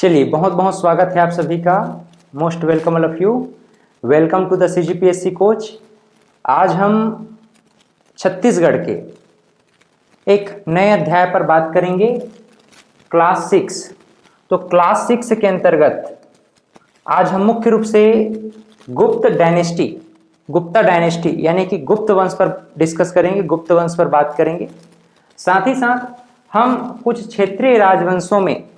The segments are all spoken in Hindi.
चलिए, बहुत बहुत स्वागत है आप सभी का। Most welcome all of you. Welcome to the CGPSC coach. आज हम छत्तीसगढ़ के एक नए अध्याय पर बात करेंगे, क्लास 6। तो क्लास 6 के अंतर्गत आज हम मुख्य रूप से गुप्ता डायनेस्टी यानी कि गुप्त वंश पर डिस्कस करेंगे, गुप्त वंश पर बात करेंगे। साथ ही साथ हम कुछ क्षेत्रीय राजवंशों में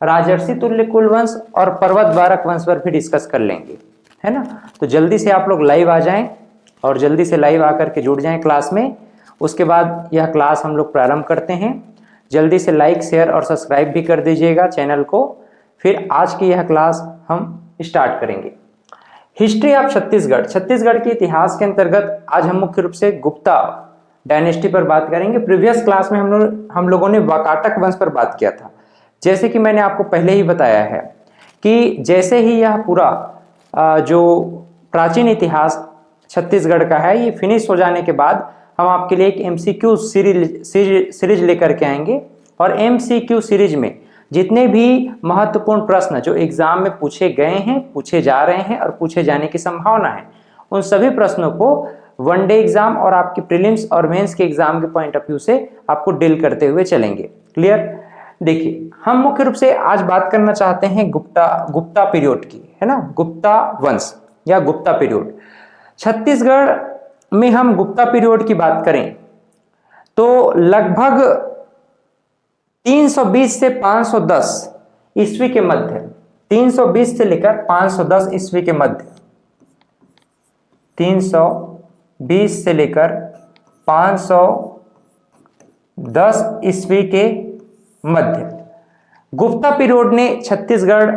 राजर्षि तुल्य कुलवंश और पर्वत बारक वंश पर भी डिस्कस कर लेंगे, है ना। तो जल्दी से आप लोग लाइव आ जाएं और जल्दी से लाइव आकर के जुड़ जाएं क्लास में। उसके बाद यह क्लास हम लोग प्रारंभ करते हैं। जल्दी से लाइक, शेयर और सब्सक्राइब भी कर दीजिएगा चैनल को। फिर आज की यह क्लास हम स्टार्ट करेंगे। हिस्ट्री ऑफ छत्तीसगढ़ के इतिहास के अंतर्गत आज हम मुख्य रूप से गुप्ता डायनेस्टी पर बात करेंगे। प्रीवियस क्लास में हम लोगों ने वाकाटक वंश पर बात किया था। जैसे कि मैंने आपको पहले ही बताया है कि जैसे ही यह पूरा जो प्राचीन इतिहास छत्तीसगढ़ का है ये फिनिश हो जाने के बाद हम आपके लिए एक MCQ सीरीज लेकर के आएंगे। और MCQ सीरीज में जितने भी महत्वपूर्ण प्रश्न जो एग्जाम में पूछे गए हैं, पूछे जा रहे हैं और पूछे जाने की संभावना है, उन सभी प्रश्नों को वनडे एग्जाम और आपके प्रीलिम्स और मेंस के एग्जाम के पॉइंट ऑफ व्यू से आपको डील करते हुए चलेंगे। क्लियर? देखिए, हम मुख्य रूप से आज बात करना चाहते हैं गुप्ता पीरियड की, है ना। गुप्ता वंश या गुप्ता पीरियड। छत्तीसगढ़ में हम गुप्ता पीरियड की बात करें तो लगभग 320 से 510 ईस्वी के मध्य, 320 से लेकर 510 ईस्वी के मध्य, 320 से लेकर 510 ईस्वी के मध्य गुप्ता पीरियड ने छत्तीसगढ़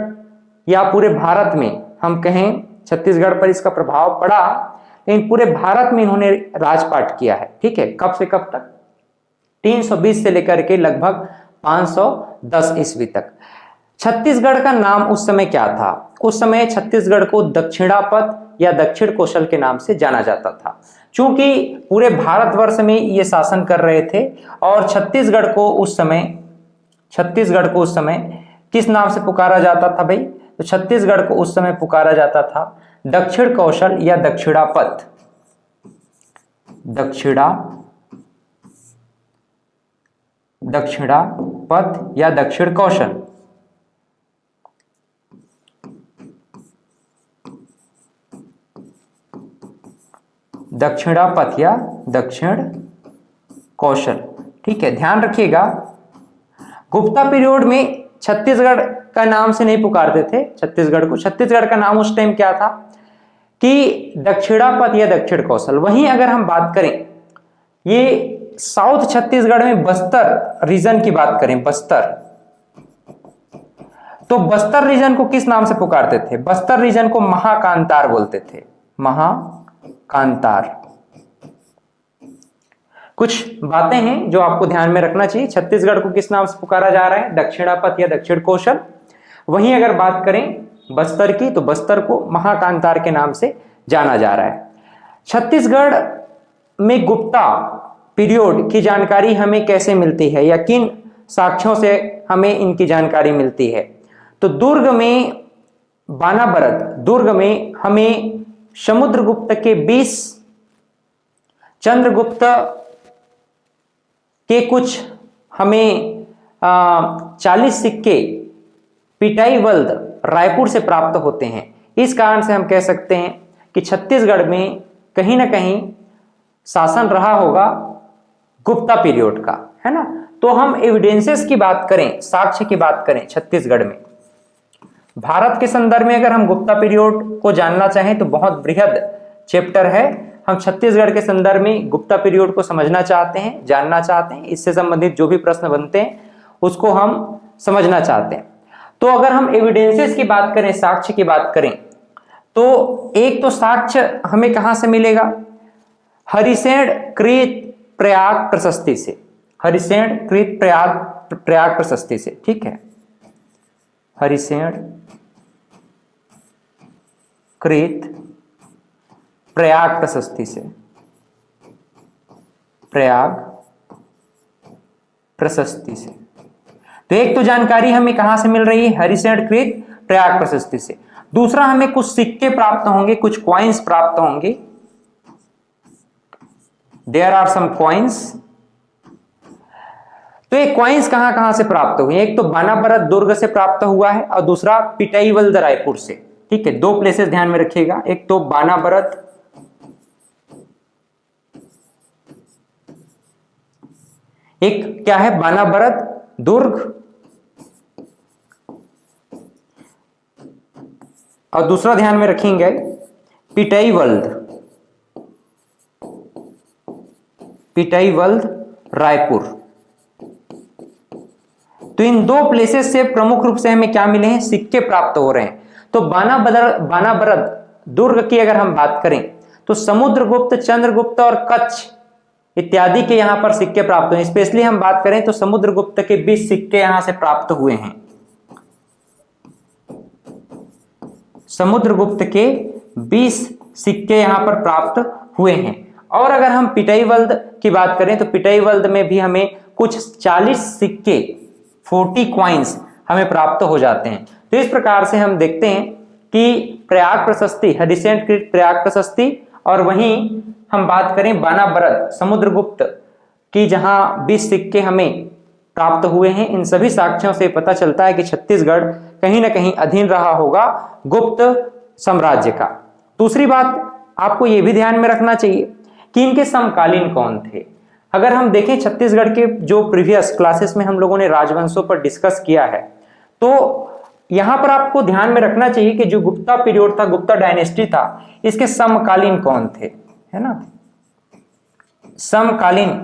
या पूरे भारत में, हम कहें छत्तीसगढ़ पर इसका प्रभाव पड़ा, लेकिन पूरे भारत में इन्होंने राजपाट किया है। ठीक है, कब से कब तक? 320 से लेकर के लगभग 510 ईस्वी तक। छत्तीसगढ़ का नाम उस समय क्या था? उस समय छत्तीसगढ़ को दक्षिणापथ या दक्षिण कौशल के नाम से जाना जाता था, क्योंकि पूरे भारतवर्ष में ये शासन कर रहे थे। और छत्तीसगढ़ को उस समय किस नाम से पुकारा जाता था भाई? तो छत्तीसगढ़ को उस समय पुकारा जाता था दक्षिण कौशल या दक्षिणापथ, दक्षिणापथ या दक्षिण कौशल। दक्षिणापथ या दक्षिण कौशल, ठीक है, ध्यान रखिएगा। गुप्ता पीरियड में छत्तीसगढ़ का नाम से नहीं पुकारते थे छत्तीसगढ़ का नाम उस टाइम क्या था कि दक्षिणापथ या दक्षिण कौशल। वहीं अगर हम बात करें ये साउथ छत्तीसगढ़ में बस्तर रीजन की बात करें, तो बस्तर रीजन को किस नाम से पुकारते थे? बस्तर रीजन को महाकांतार बोलते थे, महाकांतार। कुछ बातें हैं जो आपको ध्यान में रखना चाहिए। छत्तीसगढ़ को किस नाम से पुकारा जा रहा है? दक्षिणापथ या दक्षिण कौशल। वहीं अगर बात करें बस्तर की, तो बस्तर को महाकांतार के नाम से जाना जा रहा है। छत्तीसगढ़ में गुप्ता पीरियड की जानकारी हमें कैसे मिलती है या किन साक्ष्यों से हमें इनकी जानकारी मिलती है? तो दुर्ग में, बानाबरद दुर्ग में हमें समुद्रगुप्त के 20, चंद्रगुप्त के कुछ हमें 40 सिक्के पिटाईवल्द रायपुर से प्राप्त होते हैं। इस कारण से हम कह सकते हैं कि छत्तीसगढ़ में कहीं ना कहीं शासन रहा होगा गुप्ता पीरियड का, है ना। तो हम एविडेंसेस की बात करें, साक्ष्य की बात करें छत्तीसगढ़ में, भारत के संदर्भ में अगर हम गुप्ता पीरियड को जानना चाहें तो बहुत बृहद चैप्टर है। हम छत्तीसगढ़ के संदर्भ में गुप्ता पीरियड को समझना चाहते हैं, जानना चाहते हैं, इससे संबंधित जो भी प्रश्न बनते हैं उसको हम समझना चाहते हैं। तो अगर हम एविडेंसेस की बात करें, साक्ष्य की बात करें, तो एक तो साक्ष्य हमें कहां से मिलेगा? हरिसेन कृत प्रयाग प्रशस्ति से, हरिसेन कृत प्रयाग प्रशस्ति से, ठीक है, हरिसेन कृत प्रयाग प्रशस्ति से, प्रयाग प्रशस्ति से। तो एक तो जानकारी हमें कहां से मिल रही है, हरिशरण कृत प्रयाग प्रशस्ति से। दूसरा हमें कुछ सिक्के प्राप्त होंगे, कुछ कॉइन्स प्राप्त होंगे, देयर आर सम कॉइन्स। तो ये कॉइन्स कहां कहां से प्राप्त हुए, एक तो बानाबरत दुर्ग से प्राप्त हुआ है और दूसरा पिटाईवल्द रायपुर से। ठीक है, दो प्लेसेस ध्यान में रखिएगा, एक तो बानाबरत, एक क्या है बानाबरत दुर्ग, और दूसरा ध्यान में रखेंगे पिटाईवल्द, पिटाईवल्द रायपुर। तो इन दो प्लेसेस से प्रमुख रूप से हमें क्या मिले हैं, सिक्के प्राप्त हो रहे हैं। तो बानाबरत दुर्ग की अगर हम बात करें तो समुद्रगुप्त, चंद्रगुप्त और कच्छ इत्यादि के यहां पर सिक्के प्राप्त हुए। स्पेशली हम बात करें तो समुद्रगुप्त के 20 सिक्के यहां से प्राप्त हुए हैं, समुद्रगुप्त के 20 सिक्के यहां पर प्राप्त हुए हैं। और अगर हम पिटाईवल्द की बात करें तो पिटाईवल्द में भी हमें कुछ 40 सिक्के 40 कॉइन्स हमें प्राप्त हो जाते हैं। तो इस प्रकार से हम देखते हैं कि प्रयाग प्रशस्ति, हरिशरण कृत प्रयाग प्रशस्ति, और वहीं हम बात करें बानाबरत समुद्रगुप्त की जहां 20 सिक्के हमें प्राप्त हुए हैं, इन सभी साक्ष्यों से पता चलता है कि छत्तीसगढ़ कहीं ना कहीं अधीन रहा होगा गुप्त साम्राज्य का। दूसरी बात आपको यह भी ध्यान में रखना चाहिए कि इनके समकालीन कौन थे। अगर हम देखें छत्तीसगढ़ के जो प्रीवियस क्लासेस में हम लोगों ने राजवंशों पर डिस्कस किया है, तो यहां पर आपको ध्यान में रखना चाहिए कि जो गुप्ता पीरियड था, गुप्ता डायनेस्टी था, इसके समकालीन कौन थे, है ना, समकालीन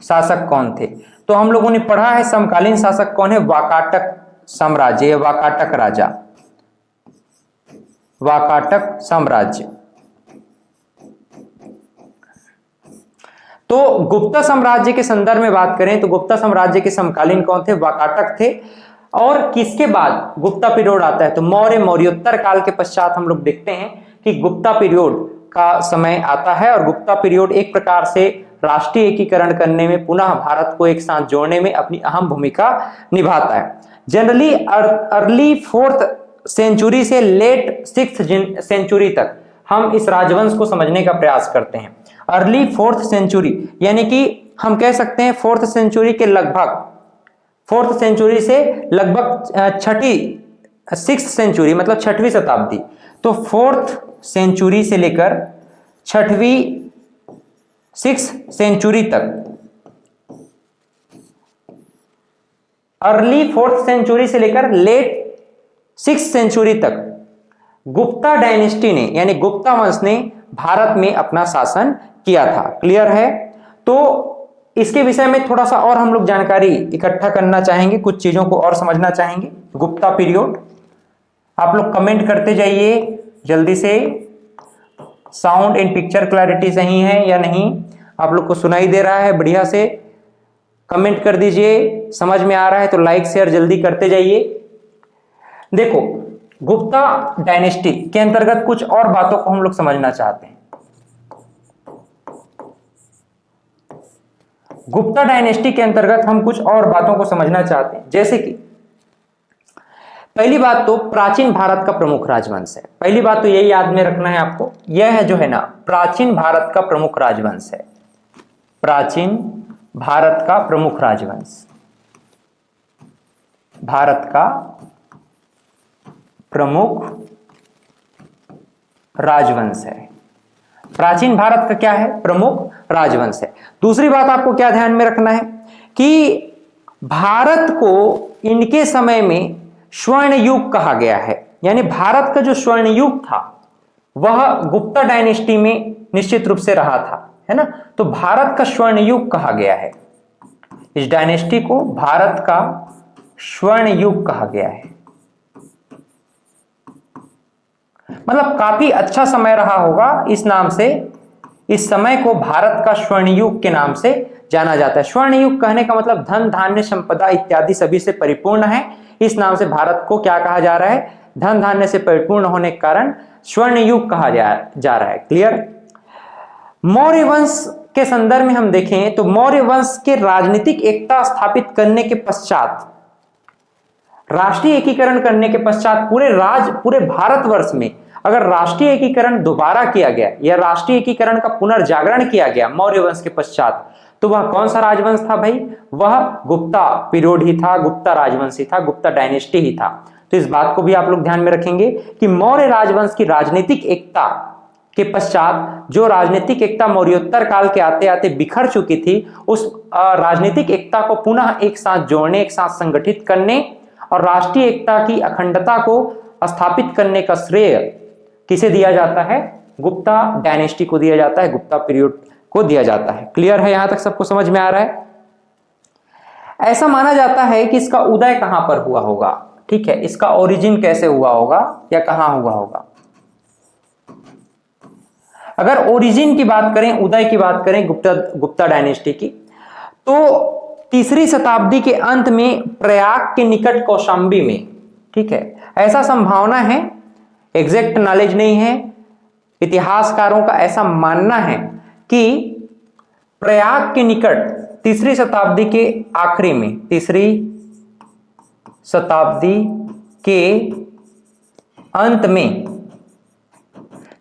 शासक कौन थे। तो हम लोगों ने पढ़ा है समकालीन शासक कौन है, वाकाटक साम्राज्य, वाकाटक राजा, वाकाटक साम्राज्य। तो गुप्ता साम्राज्य के संदर्भ में बात करें तो गुप्ता साम्राज्य के समकालीन कौन थे, वाकाटक थे। और किसके बाद गुप्ता पीरियड आता है, तो मौर्य, मौर्योत्तर काल के पश्चात हम लोग देखते हैं कि गुप्ता पीरियड का समय आता है। और गुप्ता पीरियड एक प्रकार से राष्ट्रीय एकीकरण करने में, पुनः भारत को एक साथ जोड़ने में अपनी अहम भूमिका निभाता है। जनरली अर्ली 4th सेंचुरी से लेट 6th सेंचुरी तक हम इस राजवंश को समझने का प्रयास करते हैं। अर्ली 4th सेंचुरी यानी कि हम कह सकते हैं 4th सेंचुरी के लगभग, 4th सेंचुरी से लगभग 6th सेंचुरी मतलब 6वीं शताब्दी। तो 4th सेंचुरी से लेकर 6th सेंचुरी तक, अर्ली 4th सेंचुरी से लेकर लेट 6th सेंचुरी तक गुप्ता डायनेस्टी ने यानी गुप्ता वंश ने भारत में अपना शासन किया था। क्लियर है। तो इसके विषय में थोड़ा सा और हम लोग जानकारी इकट्ठा करना चाहेंगे, कुछ चीजों को और समझना चाहेंगे। गुप्ता पीरियड आप लोग कमेंट करते जाइए जल्दी से, साउंड एंड पिक्चर क्लैरिटी सही है या नहीं, आप लोग को सुनाई दे रहा है बढ़िया से, कमेंट कर दीजिए। समझ में आ रहा है तो लाइक शेयर जल्दी करते जाइए। देखो, गुप्ता डायनेस्टी के अंतर्गत कुछ और बातों को हम लोग समझना चाहते हैं। गुप्ता डायनेस्टी के अंतर्गत हम कुछ और बातों को समझना चाहते हैं, जैसे कि पहली बात तो प्राचीन भारत का प्रमुख राजवंश है। पहली बात तो यही याद में रखना है आपको, यह है जो है ना प्राचीन भारत का प्रमुख राजवंश है, प्राचीन भारत का प्रमुख राजवंश, भारत का प्रमुख राजवंश है। प्राचीन भारत का क्या है, प्रमुख राजवंश है। दूसरी बात आपको क्या ध्यान में रखना है कि भारत को इनके समय में स्वर्ण युग कहा गया है, यानी भारत का जो स्वर्ण युग था वह गुप्ता डायनेस्टी में निश्चित रूप से रहा था, है ना। तो भारत का स्वर्ण युग कहा गया है, इस डायनेस्टी को भारत का स्वर्ण युग कहा गया है। मतलब काफी अच्छा समय रहा होगा, इस नाम से इस समय को भारत का स्वर्ण युग के नाम से जाना जाता है। स्वर्ण युग कहने का मतलब धन, धान्य, संपदा इत्यादि सभी से परिपूर्ण है, इस नाम से भारत को क्या कहा जा रहा है, धन धान्य से परिपूर्ण होने के कारण स्वर्ण युग कहा जा रहा है। क्लियर। मौर्य वंश के संदर्भ में हम देखें तो मौर्य वंश के राजनीतिक एकता स्थापित करने के पश्चात राष्ट्रीय एकीकरण करने के पश्चात पूरे भारतवर्ष में अगर राष्ट्रीय एकीकरण दोबारा किया गया या राष्ट्रीय एकीकरण का पुनर्जागरण किया गया मौर्य वंश के पश्चात, तो वह कौन सा राजवंश था भाई? वह गुप्ता पीरियड ही था, गुप्ता राजवंश ही था, गुप्ता डायनेस्टी ही था। तो इस बात को भी आप लोग ध्यान में रखेंगे कि मौर्य राजवंश की राजनीतिक एकता के पश्चात जो राजनीतिक एकता मौर्योत्तर काल के आते आते बिखर चुकी थी, उस राजनीतिक एकता को पुनः एक साथ जोड़ने, एक साथ संगठित करने और राष्ट्रीय एकता की अखंडता को स्थापित करने का श्रेय किसे दिया जाता है? गुप्ता डायनेस्टी को दिया जाता है, गुप्ता पीरियड को दिया जाता है। क्लियर है? यहां तक सबको समझ में आ रहा है? ऐसा माना जाता है कि इसका उदय कहां पर हुआ होगा, ठीक है, इसका ओरिजिन कैसे हुआ होगा या कहां हुआ होगा। अगर ओरिजिन की बात करें, उदय की बात करें गुप्ता डायनेस्टी की, तो 3री शताब्दी के अंत में प्रयाग के निकट कौशांबी में, ठीक है, ऐसा संभावना है, एग्जैक्ट नॉलेज नहीं है, इतिहासकारों का ऐसा मानना है कि प्रयाग के निकट 3री शताब्दी के आखिरी में, 3री शताब्दी के अंत में,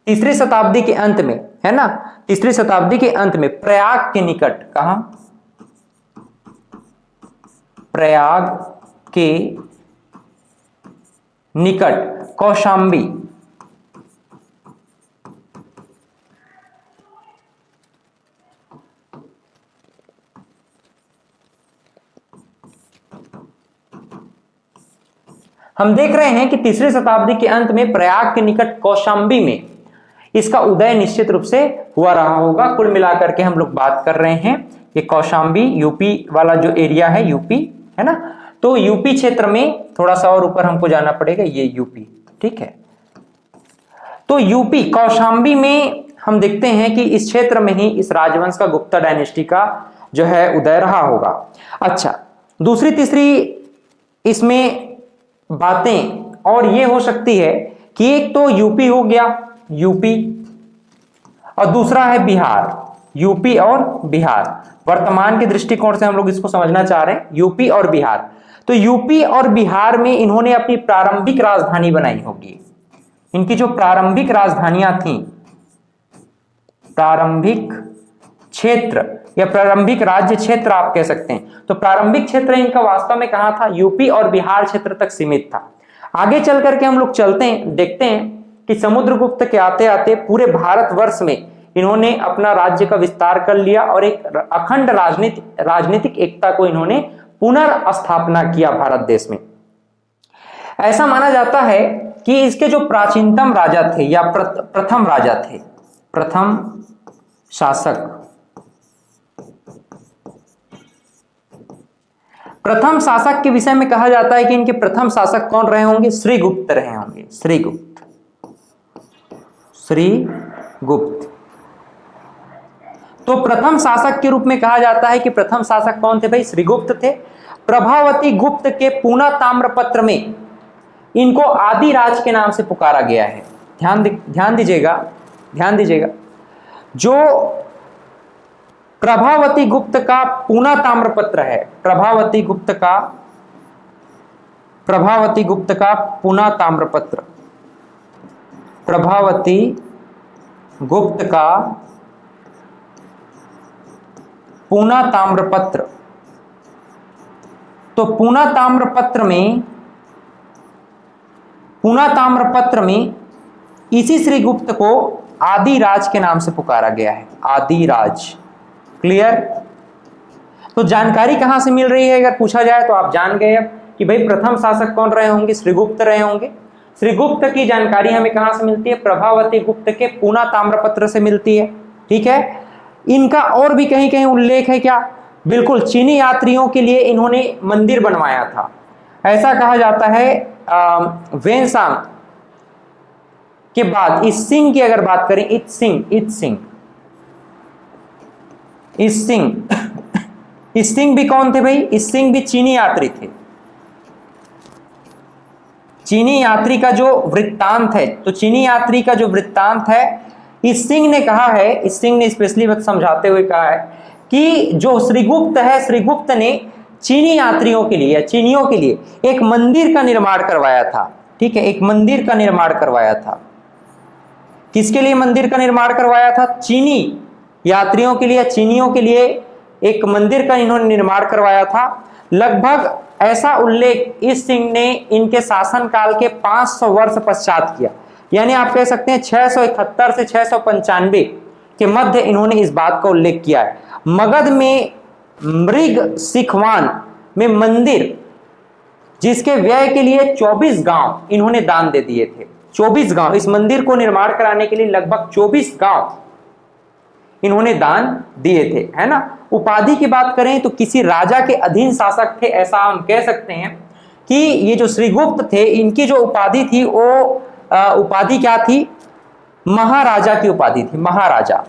3री शताब्दी के अंत में, है ना, 3री शताब्दी के अंत में प्रयाग के निकट, कहां? प्रयाग के निकट कौशांबी, हम देख रहे हैं कि 3री शताब्दी के अंत में प्रयाग के निकट कौशांबी में इसका उदय निश्चित रूप से हुआ रहा होगा। कुल मिलाकर के हम लोग बात कर रहे हैं कि कौशांबी यूपी वाला जो एरिया है, यूपी है ना, तो यूपी क्षेत्र में थोड़ा सा और ऊपर हमको जाना पड़ेगा, ये यूपी, ठीक है। तो यूपी कौशांबी में हम देखते हैं कि इस क्षेत्र में ही इस राजवंश का, गुप्ता डायनेस्टी का जो है उदय रहा होगा। अच्छा, दूसरी तीसरी इसमें बातें और ये हो सकती है कि एक तो यूपी हो गया, यूपी, और दूसरा है बिहार, यूपी और बिहार। वर्तमान के दृष्टिकोण से हम लोग इसको समझना चाह रहे हैं, यूपी और बिहार। तो यूपी और बिहार में इन्होंने अपनी प्रारंभिक राजधानी बनाई होगी। इनकी जो प्रारंभिक राजधानियां थी, प्रारंभिक क्षेत्र या प्रारंभिक राज्य क्षेत्र आप कह सकते हैं, तो प्रारंभिक क्षेत्र इनका वास्तव में कहां था? यूपी और बिहार क्षेत्र तक सीमित था। आगे चल करके हम लोग चलते हैं, देखते हैं कि समुद्रगुप्त के आते आते पूरे भारतवर्ष में इन्होंने अपना राज्य का विस्तार कर लिया और एक अखंड राजनीतिक एकता को इन्होंने पुनर्स्थापना किया भारत देश में। ऐसा माना जाता है कि इसके जो प्राचीनतम राजा थे या प्रथम राजा थे, प्रथम शासक, प्रथम शासक के विषय में कहा जाता है कि इनके प्रथम शासक कौन रहे होंगे? श्रीगुप्त रहे होंगे, श्रीगुप्त, श्रीगुप्त। तो प्रथम शासक के रूप में कहा जाता है कि प्रथम शासक कौन थे भाई? श्रीगुप्त थे। प्रभावती गुप्त के पूना ताम्रपत्र में इनको आदिराज के नाम से पुकारा गया है। ध्यान दीजिएगा, जो प्रभावती गुप्त का पूना ताम्रपत्र है, प्रभावती गुप्त का पूना ताम्रपत्र, प्रभावती गुप्त का पूना ताम्रपत्र, तो पूना ताम्रपत्र में इसी श्रीगुप्त को आदिराज के नाम से पुकारा गया है, आदिराज। क्लियर? तो जानकारी कहां से मिल रही है अगर पूछा जाए तो आप जान गए अब कि भाई प्रथम शासक कौन रहे होंगे? श्रीगुप्त रहे होंगे। श्रीगुप्त की जानकारी हमें कहां से मिलती है? प्रभावती गुप्त के पूना ताम्रपत्र से मिलती है, ठीक है। इनका और भी कहीं कहीं उल्लेख है क्या? बिल्कुल, चीनी यात्रियों के लिए इन्होंने मंदिर बनवाया था। ऐसा कहा जाता है वेनसांग के बाद इत्सिंग की अगर बात करें, इत्सिंग भी कौन थे भाई? इत्सिंग भी चीनी यात्री थे। चीनी यात्री का जो वृत्तांत है, तो चीनी यात्री का जो वृत्तांत है, इत्सिंग ने कहा है, इत्सिंग ने स्पेशली समझाते हुए कहा है कि जो श्रीगुप्त है, श्रीगुप्त ने चीनी यात्रियों के लिए या चीनियों के लिए एक मंदिर का निर्माण करवाया था। ठीक है, एक मंदिर का निर्माण करवाया था। किसके लिए मंदिर का निर्माण करवाया था? चीनी यात्रियों के लिए, चीनियों के लिए एक मंदिर का इन्होंने निर्माण करवाया था। लगभग ऐसा उल्लेख इस सिंह ने इनके शासनकाल के 500 वर्ष पश्चात किया, यानी आप कह सकते हैं 671 से 695 के मध्य इन्होंने इस बात का उल्लेख किया है। मगध में मृग सिखवान में मंदिर, जिसके व्यय के लिए 24 गांव इन्होंने दान दे दिए थे। 24 गांव, इस मंदिर को निर्माण कराने के लिए लगभग 24 गांव इन्होंने दान दिए थे, है ना। उपाधि की बात करें तो किसी राजा के अधीन शासक थे, ऐसा हम कह सकते हैं कि ये जो श्रीगुप्त थे, इनकी जो उपाधि थी वो उपाधि क्या थी? महाराजा की उपाधि थी। महाराजा,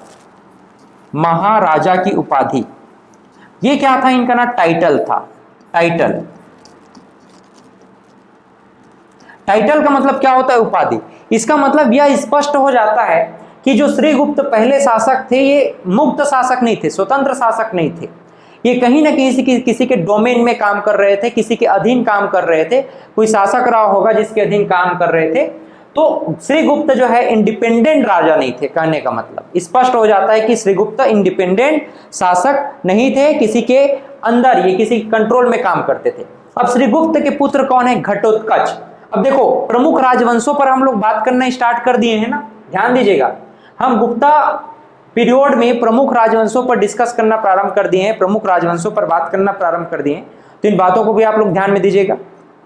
महाराजा की उपाधि। ये क्या था? इनका ना टाइटल था। टाइटल, टाइटल का मतलब क्या होता है? उपाधि। इसका मतलब यह स्पष्ट हो जाता है कि जो श्रीगुप्त पहले शासक थे, ये मुक्त शासक नहीं थे, स्वतंत्र शासक नहीं थे। ये कहीं ना कहीं किसी के डोमेन में काम कर रहे थे, किसी के अधीन काम कर रहे थे। कोई शासक रहा होगा जिसके अधीन काम कर रहे थे। तो श्रीगुप्त जो है इंडिपेंडेंट राजा नहीं थे। कहने का मतलब स्पष्ट हो जाता है कि श्रीगुप्त इंडिपेंडेंट शासक नहीं थे, किसी के अंदर, ये किसी कंट्रोल में काम करते थे। अब श्रीगुप्त के पुत्र कौन है? घटोत्कच। अब देखो, प्रमुख राजवंशों पर हम लोग बात करना स्टार्ट कर दिए हैं ना, ध्यान दीजिएगा। हम गुप्ता पीरियड में प्रमुख राजवंशों पर डिस्कस करना प्रारंभ कर दिए हैं, प्रमुख राजवंशों पर बात करना प्रारंभ कर दिए हैं। तो इन बातों को भी आप लोग ध्यान में दीजिएगा।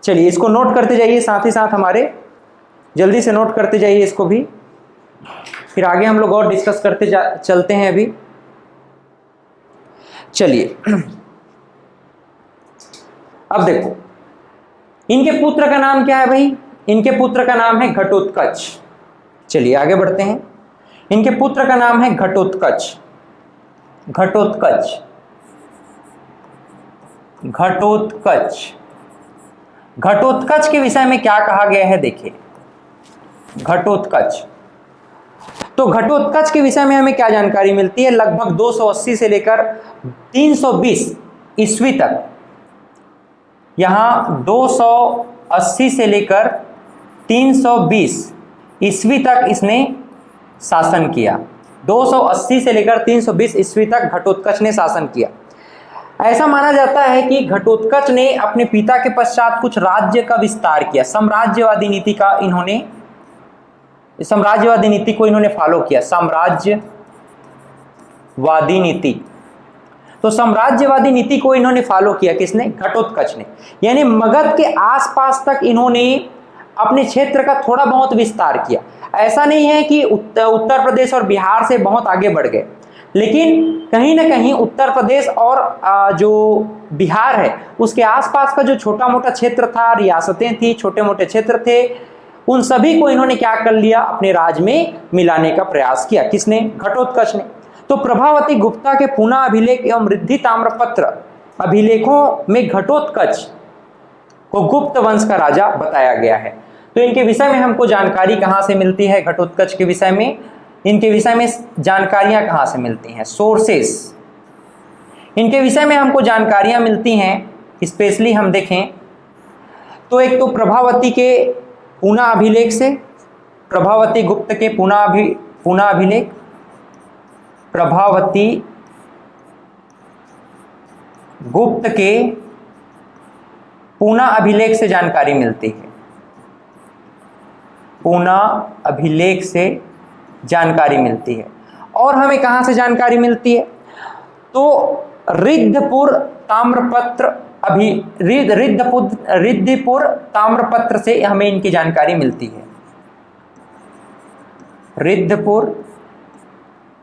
चलिए, इसको नोट करते जाइए, साथ ही साथ हमारे जल्दी से नोट करते जाइए इसको भी, फिर आगे हम लोग और डिस्कस करते चलते हैं। अभी चलिए, अब देखो, इनके पुत्र का नाम क्या है भाई? इनके पुत्र का नाम है घटोत्कच। चलिए आगे बढ़ते हैं। इनके पुत्र का नाम है घटोत्कच। घटोत्कच, घटोत्कच। घटोत्कच के विषय में क्या कहा गया है? देखिए, घटोत्कच। तो घटोत्कच के विषय में हमें क्या जानकारी मिलती है? लगभग 280 से लेकर 320 ईस्वी तक, यहां 280 से लेकर 320 ईस्वी तक इसने शासन किया। 280 से लेकर 320 ईस्वी तक घटोत्कच ने शासन किया। ऐसा माना जाता है कि घटोत्कच ने अपने पिता के पश्चात कुछ राज्य का विस्तार किया। साम्राज्यवादी नीति का इन्होंने, साम्राज्यवादी नीति को इन्होंने फॉलो किया। साम्राज्यवादी नीति, तो साम्राज्यवादी नीति को इन्होंने फॉलो किया। किसने? घटोत्कच ने। यानी मगध के आसपास तक इन्होंने अपने क्षेत्र का थोड़ा बहुत विस्तार किया। ऐसा नहीं है कि उत्तर प्रदेश और बिहार से बहुत आगे बढ़ गए, लेकिन कहीं ना कहीं उत्तर प्रदेश और जो बिहार है उसके आसपास का जो छोटा मोटा क्षेत्र था, रियासतें थी, छोटे मोटे क्षेत्र थे, उन सभी को इन्होंने क्या कर लिया? अपने राज में मिलाने का प्रयास किया। किसने? घटोत्कच ने। तो प्रभावती गुप्ता के पूना अभिलेख एवं रिद्धि ताम्रपत्र अभिलेखों में घटोत्कच को गुप्त वंश का राजा बताया गया है। तो इनके विषय में हमको जानकारी कहां से मिलती है? घटोत्कच के विषय में, इनके विषय में जानकारियां कहां से मिलती हैं? सोर्सेस। इनके विषय में हमको जानकारियां मिलती हैं, स्पेशली हम देखें तो एक तो प्रभावती के पूना अभिलेख से, प्रभावती गुप्त के पूना अभिलेख, प्रभावती गुप्त के पूना अभिलेख से जानकारी मिलती है। पूना अभिलेख से जानकारी मिलती है। और हमें कहां से जानकारी मिलती है? तो रिद्धपुर ताम्रपत्र रिद्धिपुर ताम्रपत्र से हमें इनकी जानकारी मिलती है। रिद्धपुर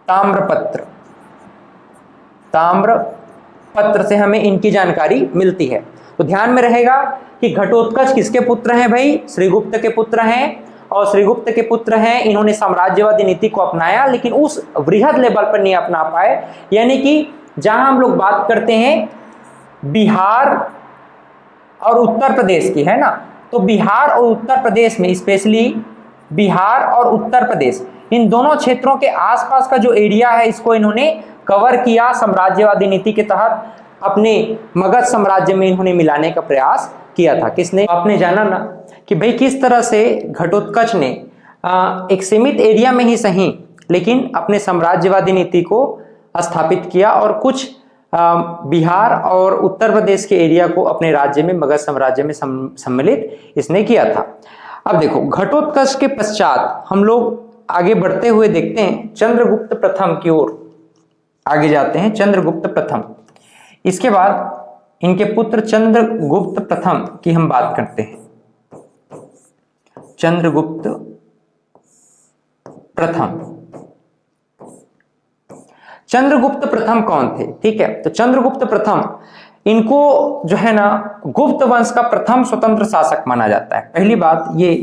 ताम्रपत्र से हमें इनकी जानकारी मिलती है। तो ध्यान में रहेगा कि घटोत्कच किसके पुत्र हैं भाई? श्रीगुप्त के पुत्र हैं। और श्रीगुप्त के पुत्र हैं, इन्होंने साम्राज्यवादी नीति को अपनाया, लेकिन उस वृहद लेवल पर नहीं अपना पाए। यानी कि जहां हम लोग बात करते हैं बिहार और उत्तर प्रदेश की, है ना, तो बिहार और उत्तर प्रदेश में, स्पेशली बिहार और उत्तर प्रदेश, इन दोनों क्षेत्रों के आसपास का जो एरिया है इसको इन्होंने कवर किया साम्राज्यवादी नीति के तहत। अपने मगध साम्राज्य में इन्होंने मिलाने का प्रयास किया था। किसने? आपने जाना ना कि भाई किस तरह से घटोत्कच ने एक सीमित एरिया में ही सही लेकिन अपने साम्राज्यवादी नीति को स्थापित किया और कुछ बिहार और उत्तर प्रदेश के एरिया को अपने राज्य में, मगध साम्राज्य में सम्मिलित इसने किया था। अब देखो, घटोत्कच के पश्चात हम लोग आगे बढ़ते हुए देखते हैं चंद्रगुप्त प्रथम की ओर आगे जाते हैं। चंद्रगुप्त प्रथम, इसके बाद इनके पुत्र चंद्रगुप्त प्रथम की हम बात करते हैं। चंद्रगुप्त प्रथम, चंद्रगुप्त प्रथम कौन थे? ठीक है, तो चंद्रगुप्त प्रथम, इनको जो है ना गुप्त वंश का प्रथम स्वतंत्र शासक माना जाता है। पहली बात ये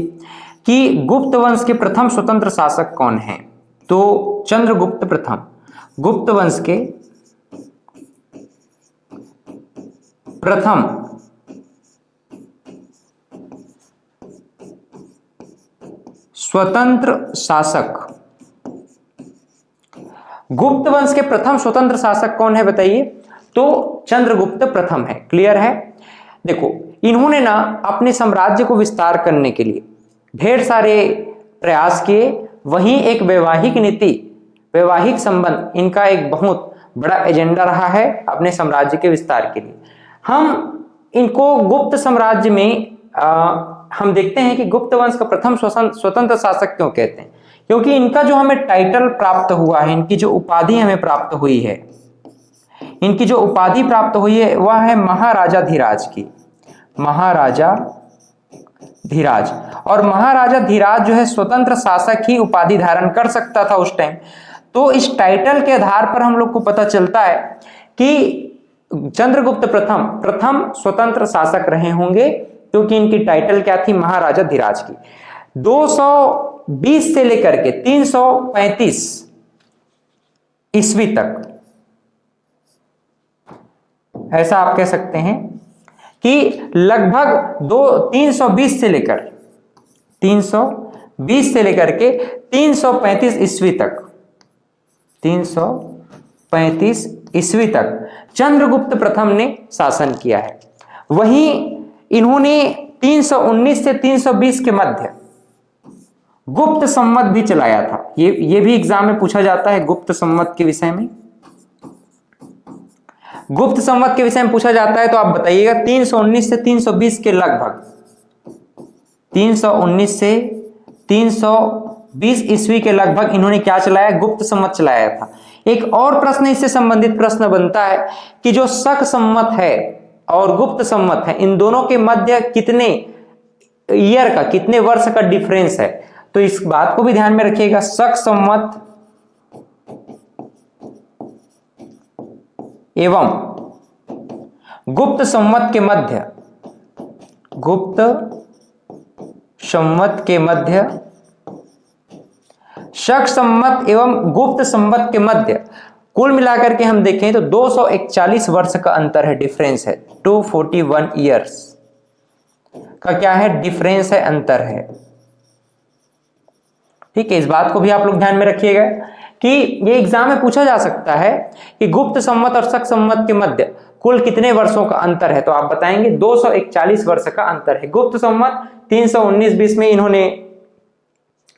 कि गुप्त वंश के प्रथम स्वतंत्र शासक कौन हैं? तो चंद्रगुप्त प्रथम गुप्त वंश के प्रथम स्वतंत्र शासक। गुप्त वंश के प्रथम स्वतंत्र शासक कौन है बताइए? तो चंद्रगुप्त प्रथम है। क्लियर है? देखो, इन्होंने ना अपने साम्राज्य को विस्तार करने के लिए ढेर सारे प्रयास किए, वहीं एक वैवाहिक नीति, वैवाहिक संबंध इनका एक बहुत बड़ा एजेंडा रहा है अपने साम्राज्य के विस्तार के लिए। हम इनको गुप्त साम्राज्य में हम देखते हैं कि गुप्त वंश का प्रथम स्वतंत्र शासक क्यों कहते हैं? क्योंकि इनका जो हमें टाइटल प्राप्त हुआ है, इनकी जो उपाधि हमें प्राप्त हुई है, इनकी जो उपाधि प्राप्त हुई है वह है महाराजा धीराज की, महाराजा धीराज। और महाराजा धीराज जो है स्वतंत्र शासक ही उपाधि धारण कर सकता था उस टाइम। तो इस टाइटल के आधार पर हम लोग को पता चलता है कि चंद्रगुप्त प्रथम स्वतंत्र शासक रहे होंगे, क्योंकि इनकी टाइटल क्या थी? महाराजा धीराज की। 220 से लेकर के 335 ईस्वी तक, ऐसा आप कह सकते हैं कि लगभग 320 से लेकर 335 ईस्वी तक, 335 ईस्वी तक चंद्रगुप्त प्रथम ने शासन किया है। वहीं इन्होंने 319 से 320 के मध्य गुप्त संवत भी चलाया था। ये भी एग्जाम में पूछा जाता है। गुप्त संवत के विषय में, गुप्त संवत के विषय में पूछा जाता है, तो आप बताइएगा 319 से 320 के लगभग, 319 से 320 ईस्वी के लगभग इन्होंने क्या चलाया? गुप्त संवत चलाया था। एक और प्रश्न इससे संबंधित प्रश्न बनता है कि जो शक संवत है और गुप्त संवत है, इन दोनों के मध्य कितने ईयर का, कितने वर्ष का डिफरेंस है? तो इस बात को भी ध्यान में रखिएगा। शक संवत एवं गुप्त संवत के मध्य, गुप्त संवत के मध्य, शक संवत एवं गुप्त संवत के मध्य कुल मिलाकर के हम देखें तो 241 वर्ष का अंतर है, डिफरेंस है। 241 ईयर्स का क्या है? डिफरेंस है, अंतर है। ठीक है, इस बात को भी आप लोग ध्यान में रखिएगा कि ये एग्जाम में पूछा जा सकता है कि गुप्त संवत और शक संवत के मध्य कुल कितने वर्षों का अंतर है? तो आप बताएंगे 241 वर्ष का अंतर है। गुप्त संवत 319-20 में इन्होंने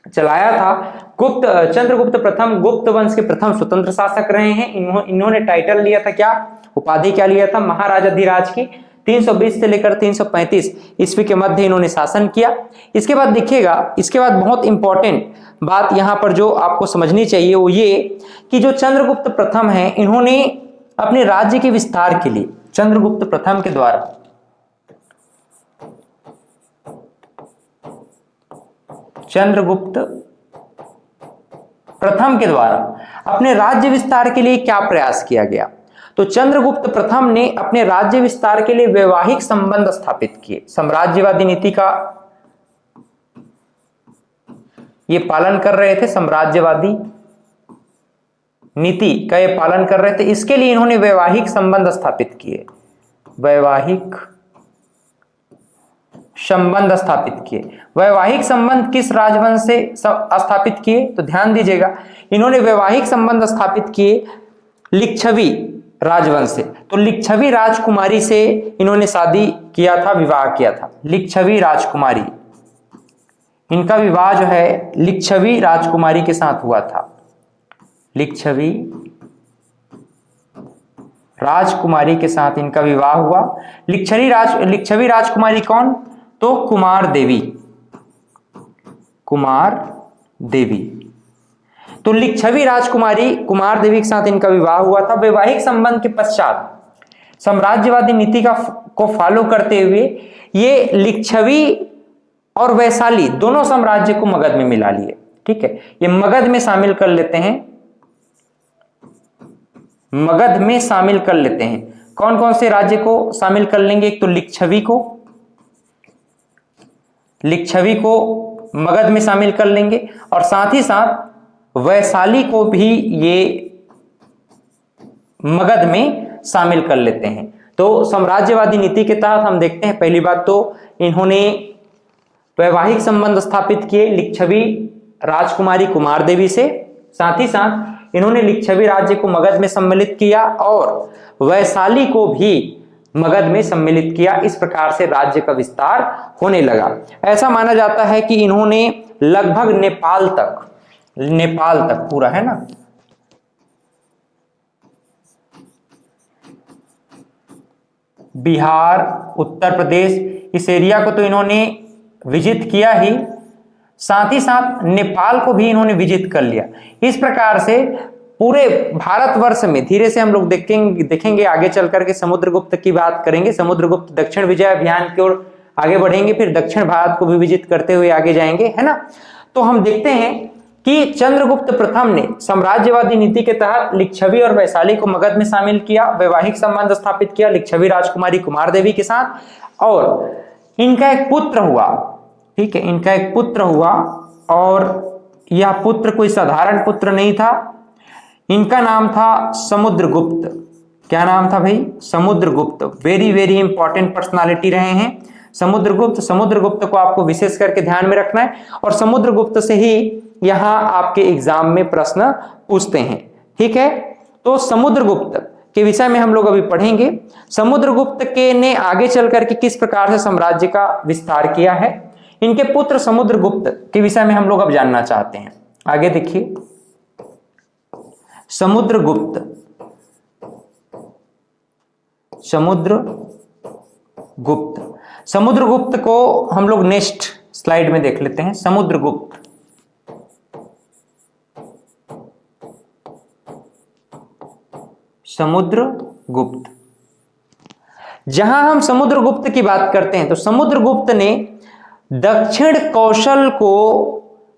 चलाया था। चंद्रगुप्त प्रथम गुप्त वंश के प्रथम स्वतंत्र शासक रहे हैं। इन्होंने टाइटल लिया था क्या? उपाधि क्या लिया था? महाराजा धीराज की। 320 से लेकर 335 ईस्वी के मध्य इन्होंने शासन किया। इसके बाद देखिएगा, इसके बाद बहुत इंपॉर्टेंट बात यहां पर जो आपको समझनी चाहिए वो ये कि जो चंद्रगुप्त प्रथम है, इन्होंने अपने राज्य के विस्तार के लिए चंद्रगुप्त प्रथम के द्वारा अपने राज्य विस्तार के लिए क्या प्रयास किया गया? तो चंद्रगुप्त प्रथम ने अपने राज्य विस्तार के लिए वैवाहिक संबंध स्थापित किए। साम्राज्यवादी नीति का ये पालन कर रहे थे, साम्राज्यवादी नीति का ये पालन कर रहे थे। इसके लिए इन्होंने वैवाहिक संबंध स्थापित किए, वैवाहिक संबंध स्थापित किए। वैवाहिक संबंध किस राजवंश से स्थापित किए? तो ध्यान दीजिएगा, इन्होंने वैवाहिक संबंध स्थापित किए लिच्छवी राजवंश से। तो लिच्छवी राजकुमारी से इन्होंने शादी किया था, विवाह किया था। लिच्छवी राजकुमारी, इनका विवाह जो है लिच्छवी राजकुमारी के साथ हुआ था। लिच्छवी राजकुमारी के साथ इनका विवाह हुआ। लिच्छवी राजकुमारी कौन? तो कुमार देवी, कुमार देवी। तो लिच्छवी राजकुमारी कुमार देवी के साथ इनका विवाह हुआ था। वैवाहिक संबंध के पश्चात साम्राज्यवादी नीति को फॉलो करते हुए ये लिच्छवी और वैशाली दोनों साम्राज्य को मगध में मिला लिए। ठीक है, ये मगध में शामिल कर लेते हैं, मगध में शामिल कर लेते हैं। कौन कौन से राज्य को शामिल कर लेंगे? एक तो लिच्छवी को, लिच्छवी को मगध में शामिल कर लेंगे और साथ ही साथ वैशाली को भी ये मगध में शामिल कर लेते हैं। तो साम्राज्यवादी नीति के तहत हम देखते हैं, पहली बात तो इन्होंने वैवाहिक संबंध स्थापित किए लिच्छवी राजकुमारी कुमार देवी से, साथ ही साथ इन्होंने लिच्छवी राज्य को मगध में सम्मिलित किया और वैशाली को भी मगध में सम्मिलित किया। इस प्रकार से राज्य का विस्तार होने लगा। ऐसा माना जाता है कि इन्होंने लगभग नेपाल तक पूरा, है ना, बिहार, उत्तर प्रदेश, इस एरिया को तो इन्होंने विजिट किया ही, साथ ही साथ नेपाल को भी इन्होंने विजिट कर लिया। इस प्रकार से पूरे भारतवर्ष में धीरे से हम लोग देखेंगे आगे चल करके समुद्रगुप्त की बात करेंगे। समुद्रगुप्त दक्षिण विजय अभियान की ओर आगे बढ़ेंगे, फिर दक्षिण भारत को भी विजिट करते हुए आगे जाएंगे, है ना। तो हम देखते हैं कि चंद्रगुप्त प्रथम ने साम्राज्यवादी नीति के तहत लिच्छवी और वैशाली को मगध में शामिल किया, वैवाहिक संबंध स्थापित किया लिच्छवी राजकुमारी कुमार देवी के साथ और इनका एक पुत्र हुआ। ठीक है, इनका एक पुत्र हुआ और यह पुत्र कोई साधारण पुत्र नहीं था। इनका नाम था समुद्रगुप्त। क्या नाम था भाई? Samudragupta. Very very important personality रहे हैं समुद्रगुप्त। समुद्रगुप्त को आपको विशेष करके ध्यान में रखना है और समुद्रगुप्त से ही यहां आपके एग्जाम में प्रश्न पूछते हैं। ठीक है, तो समुद्रगुप्त के विषय में हम लोग अभी पढ़ेंगे। समुद्रगुप्त के ने आगे चल करके किस प्रकार से साम्राज्य का विस्तार किया है, इनके पुत्र समुद्रगुप्त के विषय में हम लोग अब जानना चाहते हैं। आगे देखिए, समुद्रगुप्त, समुद्रगुप्त को हम लोग नेक्स्ट स्लाइड में देख लेते हैं। समुद्रगुप्त, समुद्रगुप्त, जहां हम समुद्रगुप्त की बात करते हैं तो समुद्रगुप्त ने दक्षिण कौशल को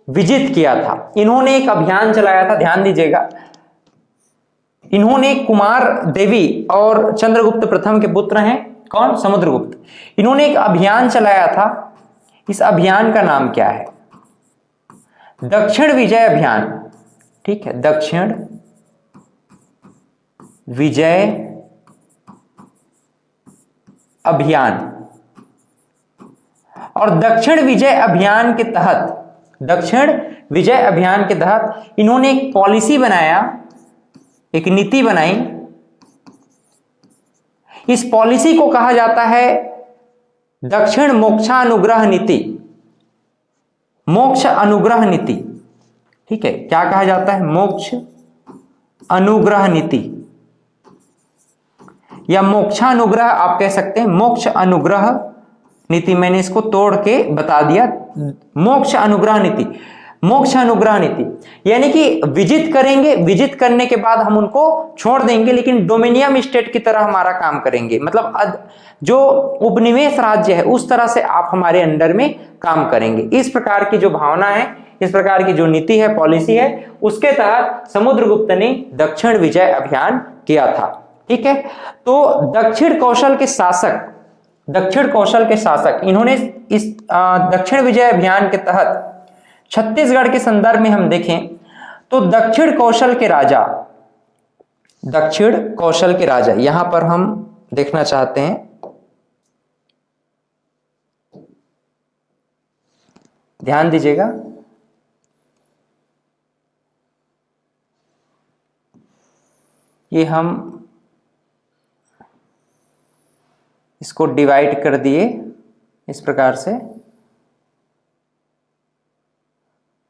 विजिट किया था। इन्होंने एक अभियान चलाया था, ध्यान दीजिएगा। इन्होंने कुमार देवी और चंद्रगुप्त प्रथम के पुत्र हैं, कौन? समुद्रगुप्त। इन्होंने एक अभियान चलाया था। इस अभियान का नाम क्या है? दक्षिण विजय अभियान। ठीक है, दक्षिण विजय अभियान। और दक्षिण विजय अभियान के तहत इन्होंने एक पॉलिसी बनाया, एक नीति बनाई। इस पॉलिसी को कहा जाता है दक्षिण मोक्षानुग्रह नीति। मोक्ष अनुग्रह नीति। ठीक है, क्या कहा जाता है? मोक्ष अनुग्रह नीति या मोक्षानुग्रह आप कह सकते हैं। मोक्ष अनुग्रह नीति, मैंने इसको तोड़ के बता दिया। मोक्ष अनुग्रह नीति, मोक्ष अनुग्रह नीति यानी कि विजिट करेंगे, विजिट करने के बाद हम उनको छोड़ देंगे, लेकिन डोमिनियम स्टेट की तरह हमारा काम करेंगे। मतलब जो उपनिवेश राज्य है उस तरह से आप हमारे अंडर में काम करेंगे। इस प्रकार की जो भावना है, इस प्रकार की जो नीति है, पॉलिसी है, उसके तहत समुद्रगुप्त ने दक्षिण विजय अभियान किया था। ठीक है, तो दक्षिण कौशल के शासक इन्होंने इस दक्षिण विजय अभियान के तहत छत्तीसगढ़ के संदर्भ में हम देखें तो दक्षिण कौशल के राजा यहां पर हम देखना चाहते हैं। ध्यान दीजिएगा, ये हम इसको डिवाइड कर दिए इस प्रकार से,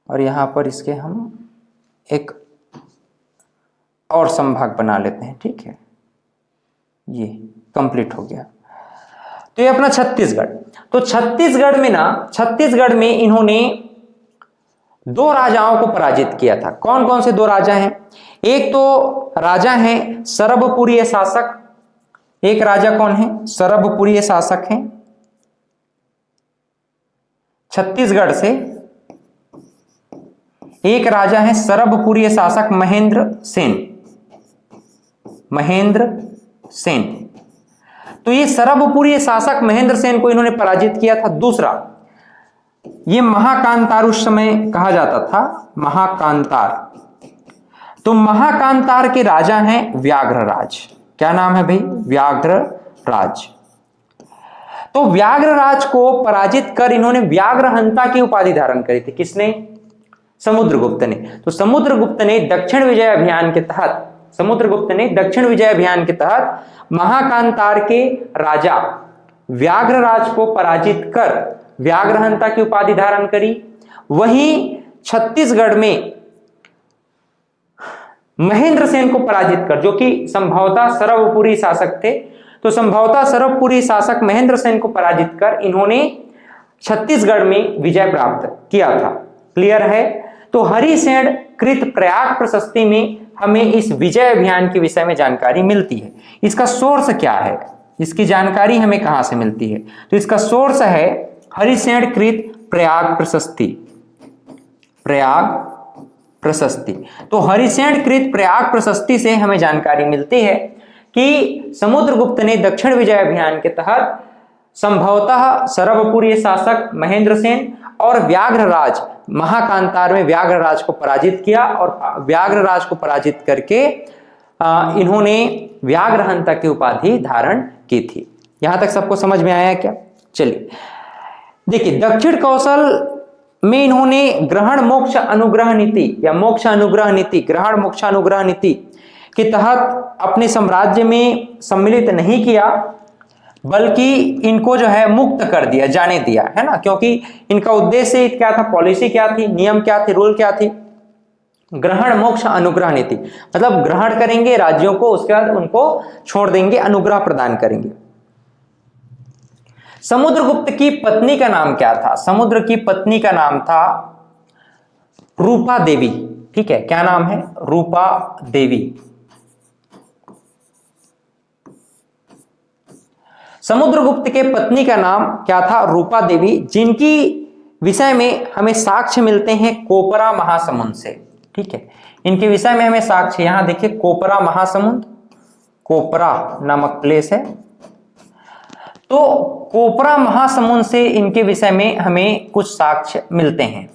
और यहां पर इसके हम एक और संभाग बना लेते हैं। ठीक है, ये कंप्लीट हो गया। तो ये अपना छत्तीसगढ़। तो छत्तीसगढ़ में इन्होंने दो राजाओं को पराजित किया था। कौन कौन से दो राजा हैं? एक तो राजा हैं सरभपुरीय शासक। एक राजा कौन है? सरभपुरीय शासक हैं छत्तीसगढ़ से। एक राजा है सरभपुरीय शासक महेंद्र सेन। तो ये सरभपुरीय शासक महेंद्र सेन को इन्होंने पराजित किया था। दूसरा, ये महाकांतार उस समय कहा जाता था, महाकांतार। तो महाकांतार के राजा हैं व्याघ्रराज। क्या नाम है भाई? व्याघ्रराज। तो व्याघ्रराज को पराजित कर इन्होंने व्याघ्रहंता की उपाधि धारण करी थी। किसने? समुद्रगुप्त ने। तो समुद्रगुप्त ने दक्षिण विजय अभियान के तहत महाकांतार के राजा व्याघ्रराज को पराजित कर व्याघ्रहंता की उपाधि धारण करी। वहीं छत्तीसगढ़ में महेंद्र सेन को पराजित कर, जो कि संभवतः सरभपुरी शासक थे, तो संभवतः सरभपुरी शासक महेंद्र सेन को पराजित कर इन्होंने छत्तीसगढ़ में विजय प्राप्त किया था। क्लियर है? तो हरिसेन कृत प्रयाग प्रशस्ति में हमें इस विजय अभियान के विषय में जानकारी मिलती है। इसका सोर्स क्या है? इसकी जानकारी हमें कहां से मिलती है? तो इसका सोर्स है हरिसेन कृत प्रयाग प्रशस्ति। तो हरिसेन कृत प्रयाग प्रशस्ति से हमें जानकारी मिलती है कि समुद्रगुप्त ने दक्षिण विजय अभियान के तहत संभवतः सरभपुरीय शासक महेंद्र सेन और व्याघ्रराज, महाकांतार में व्याघ्रराज को पराजित किया, और व्याघ्रराज को पराजित करके इन्होंने व्याघ्रहंता की उपाधि धारण की थी। यहां तक सबको समझ में आया क्या? चलिए देखिए, दक्षिण कौशल में इन्होंने ग्रहण मोक्ष अनुग्रह नीति या मोक्ष अनुग्रह नीति, ग्रहण मोक्ष अनुग्रह नीति के तहत अपने साम्राज्य में सम्मिलित नहीं किया, बल्कि इनको जो है मुक्त कर दिया, जाने दिया, है ना। क्योंकि इनका उद्देश्य क्या था, पॉलिसी क्या थी, नियम क्या थे, रूल क्या थी? ग्रहण मोक्ष अनुग्रह नीति, मतलब ग्रहण करेंगे राज्यों को, उसके बाद उनको छोड़ देंगे, अनुग्रह प्रदान करेंगे। समुद्रगुप्त की पत्नी का नाम क्या था? समुद्र की पत्नी का नाम था रूपा देवी। ठीक है, क्या नाम है? रूपा देवी। समुद्रगुप्त के पत्नी का नाम क्या था? रूपा देवी, जिनकी विषय में हमें साक्ष्य मिलते हैं कोपरा महासमुंद से। ठीक है, इनके विषय में हमें साक्ष्य, यहां देखिए कोपरा महासमुंद, कोपरा नामक प्लेस है। तो कोपरा महासमुंद से इनके विषय में हमें कुछ साक्ष्य मिलते हैं।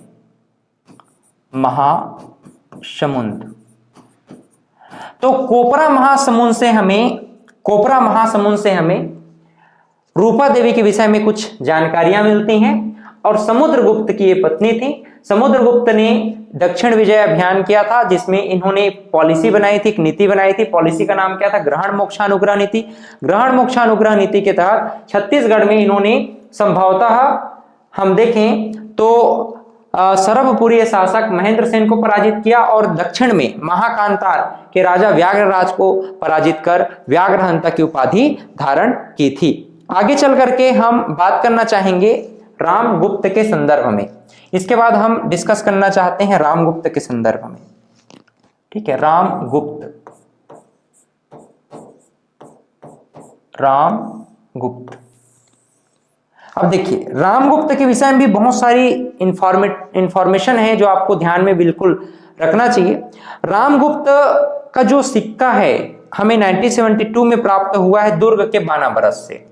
महासमुंद, तो कोपरा महासमुंद से हमें रूपा देवी के विषय में कुछ जानकारियां मिलती हैं। और समुद्रगुप्त की ये पत्नी थी। समुद्रगुप्त ने दक्षिण विजय अभियान किया था, जिसमें इन्होंने पॉलिसी बनाई थी, एक नीति बनाई थी। पॉलिसी का नाम क्या था? ग्रहण मोक्षानुग्रह नीति। ग्रहण मोक्षानुग्रह नीति के तहत छत्तीसगढ़ में इन्होंने संभवतः हम देखें तो सरभपुरीय शासक महेंद्र सेन को पराजित किया, और दक्षिण में महाकांतार के राजा व्याघ्रराज को पराजित कर व्याघ्रहंता की उपाधि धारण की थी। आगे चल करके हम बात करना चाहेंगे रामगुप्त के संदर्भ में। इसके बाद हम डिस्कस करना चाहते हैं रामगुप्त के संदर्भ में। ठीक है, रामगुप्त। अब देखिए, रामगुप्त के विषय में भी बहुत सारी इंफॉर्मेशन है जो आपको ध्यान में बिल्कुल रखना चाहिए। रामगुप्त का जो सिक्का है हमें 1972 में प्राप्त हुआ है दुर्ग के बानाबरस से।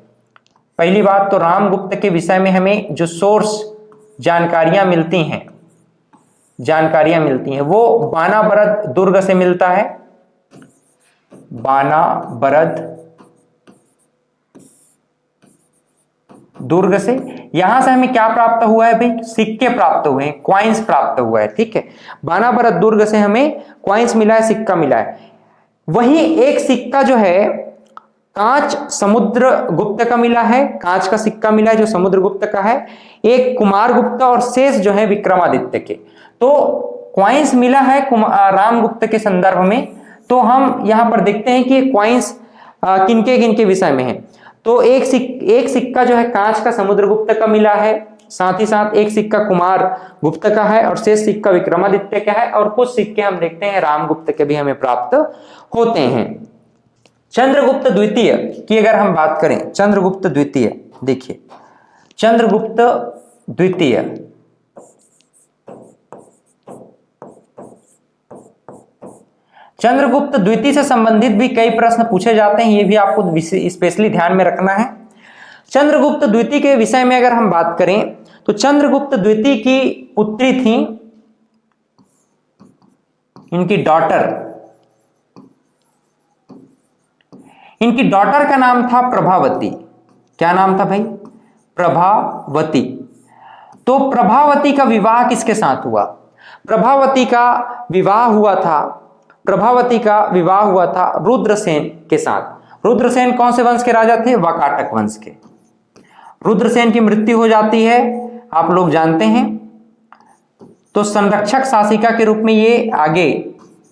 पहली बात तो रामगुप्त के विषय में हमें जो सोर्स जानकारियां मिलती हैं वो बानाबरद दुर्ग से मिलता है। बानाबरद दुर्ग से, यहां से हमें क्या प्राप्त हुआ है भाई? सिक्के प्राप्त हुए हैं, क्वाइंस प्राप्त हुआ है। ठीक है, बानाबरद दुर्ग से हमें क्वाइंस मिला है, सिक्का मिला है। वहीं एक सिक्का जो है कांच समुद्रगुप्त का मिला है, कांच का सिक्का मिला है जो समुद्रगुप्त का है, एक कुमारगुप्त और शेष जो है विक्रमादित्य के। तो क्वाइंस मिला है रामगुप्त के संदर्भ में। तो हम यहां पर देखते हैं कि क्वाइंस किनके किनके विषय में है। तो एक सिक्का जो है कांच का समुद्रगुप्त का मिला है, साथ ही साथ एक सिक्का कुमार गुप्त का है और शेष सिक्का विक्रमादित्य का है, और कुछ सिक्के हम देखते हैं रामगुप्त के भी हमें प्राप्त होते हैं। चंद्रगुप्त द्वितीय की अगर हम बात करें, चंद्रगुप्त द्वितीय, देखिए चंद्रगुप्त द्वितीय, चंद्रगुप्त द्वितीय से संबंधित भी कई प्रश्न पूछे जाते हैं, ये भी आपको स्पेशली ध्यान में रखना है। चंद्रगुप्त द्वितीय के विषय में अगर हम बात करें तो चंद्रगुप्त द्वितीय की पुत्री थी, इनकी डॉटर का नाम था प्रभावती। क्या नाम था भाई? प्रभावती। तो प्रभावती का विवाह किसके साथ हुआ? प्रभावती का विवाह हुआ था रुद्रसेन के साथ। रुद्रसेन कौन से वंश के राजा थे? वाकाटक वंश के। रुद्रसेन की मृत्यु हो जाती है, आप लोग जानते हैं। तो संरक्षक शासिका के रूप में ये आगे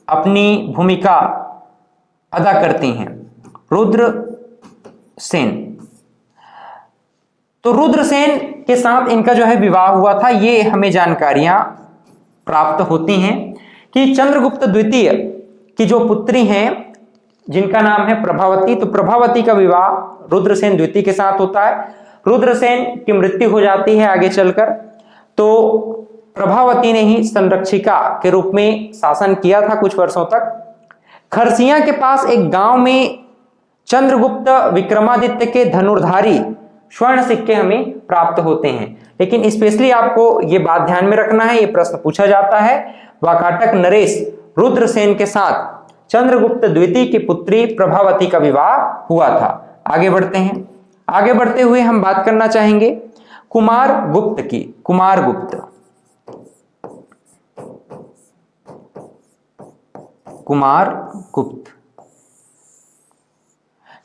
अपनी भूमिका अदा करती हैं रुद्रसेन। तो रुद्रसेन के साथ इनका जो है विवाह हुआ था, ये हमें जानकारियां प्राप्त होती हैं कि चंद्रगुप्त द्वितीय की जो पुत्री हैं जिनका नाम है प्रभावती, तो प्रभावती का विवाह रुद्रसेन द्वितीय के साथ होता है। रुद्रसेन की मृत्यु हो जाती है आगे चलकर। तो प्रभावती ने ही संरक्षिका के रूप में शासन किया था कुछ वर्षों तक। खरसिया के पास एक गांव में चंद्रगुप्त विक्रमादित्य के धनुर्धारी स्वर्ण सिक्के हमें प्राप्त होते हैं। लेकिन स्पेशली आपको ये बात ध्यान में रखना है, ये प्रश्न पूछा जाता है, वाकाटक नरेश रुद्रसेन के साथ चंद्रगुप्त द्वितीय की पुत्री प्रभावती का विवाह हुआ था। आगे बढ़ते हैं। आगे बढ़ते हुए हम बात करना चाहेंगे कुमारगुप्त की। कुमारगुप्त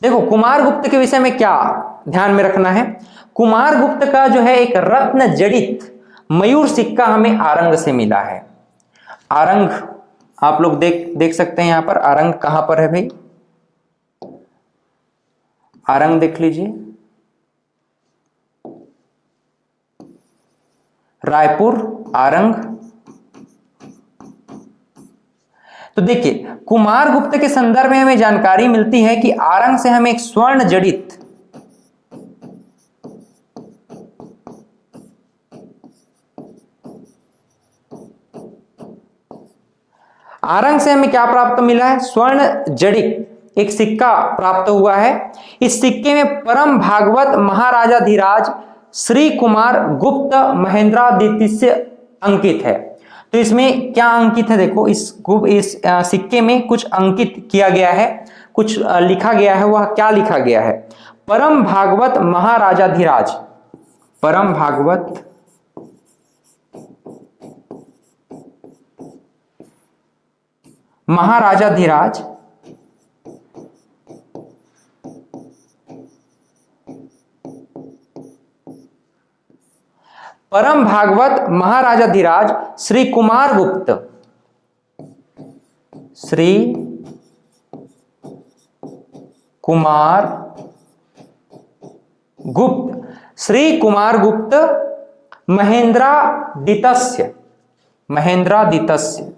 देखो कुमारगुप्त के विषय में क्या ध्यान में रखना है। कुमारगुप्त का जो है एक रत्न जड़ित मयूर सिक्का हमें आरंग से मिला है। आरंग आप लोग देख सकते हैं, यहां पर आरंग कहां पर है भाई? आरंग देख लीजिए, रायपुर आरंग। तो देखिए कुमारगुप्त के संदर्भ में हमें जानकारी मिलती है कि आरंग से हमें एक स्वर्ण जड़ित आरंग से हमें क्या प्राप्त मिला है? स्वर्ण जड़ित एक सिक्का प्राप्त हुआ है। इस सिक्के में परम भागवत महाराजाधिराज श्री कुमार गुप्त महेंद्रादित्य अंकित है। तो इसमें क्या अंकित है? देखो इस सिक्के में कुछ अंकित किया गया है, कुछ लिखा गया है। वह क्या लिखा गया है? परम भागवत महाराजाधिराज, परम भागवत महाराजाधिराज परम भागवत महाराजाधिराज श्री कुमार गुप्त, श्री कुमार गुप्त, श्री कुमार गुप्त महेंद्रादित्य, महेंद्रादित्य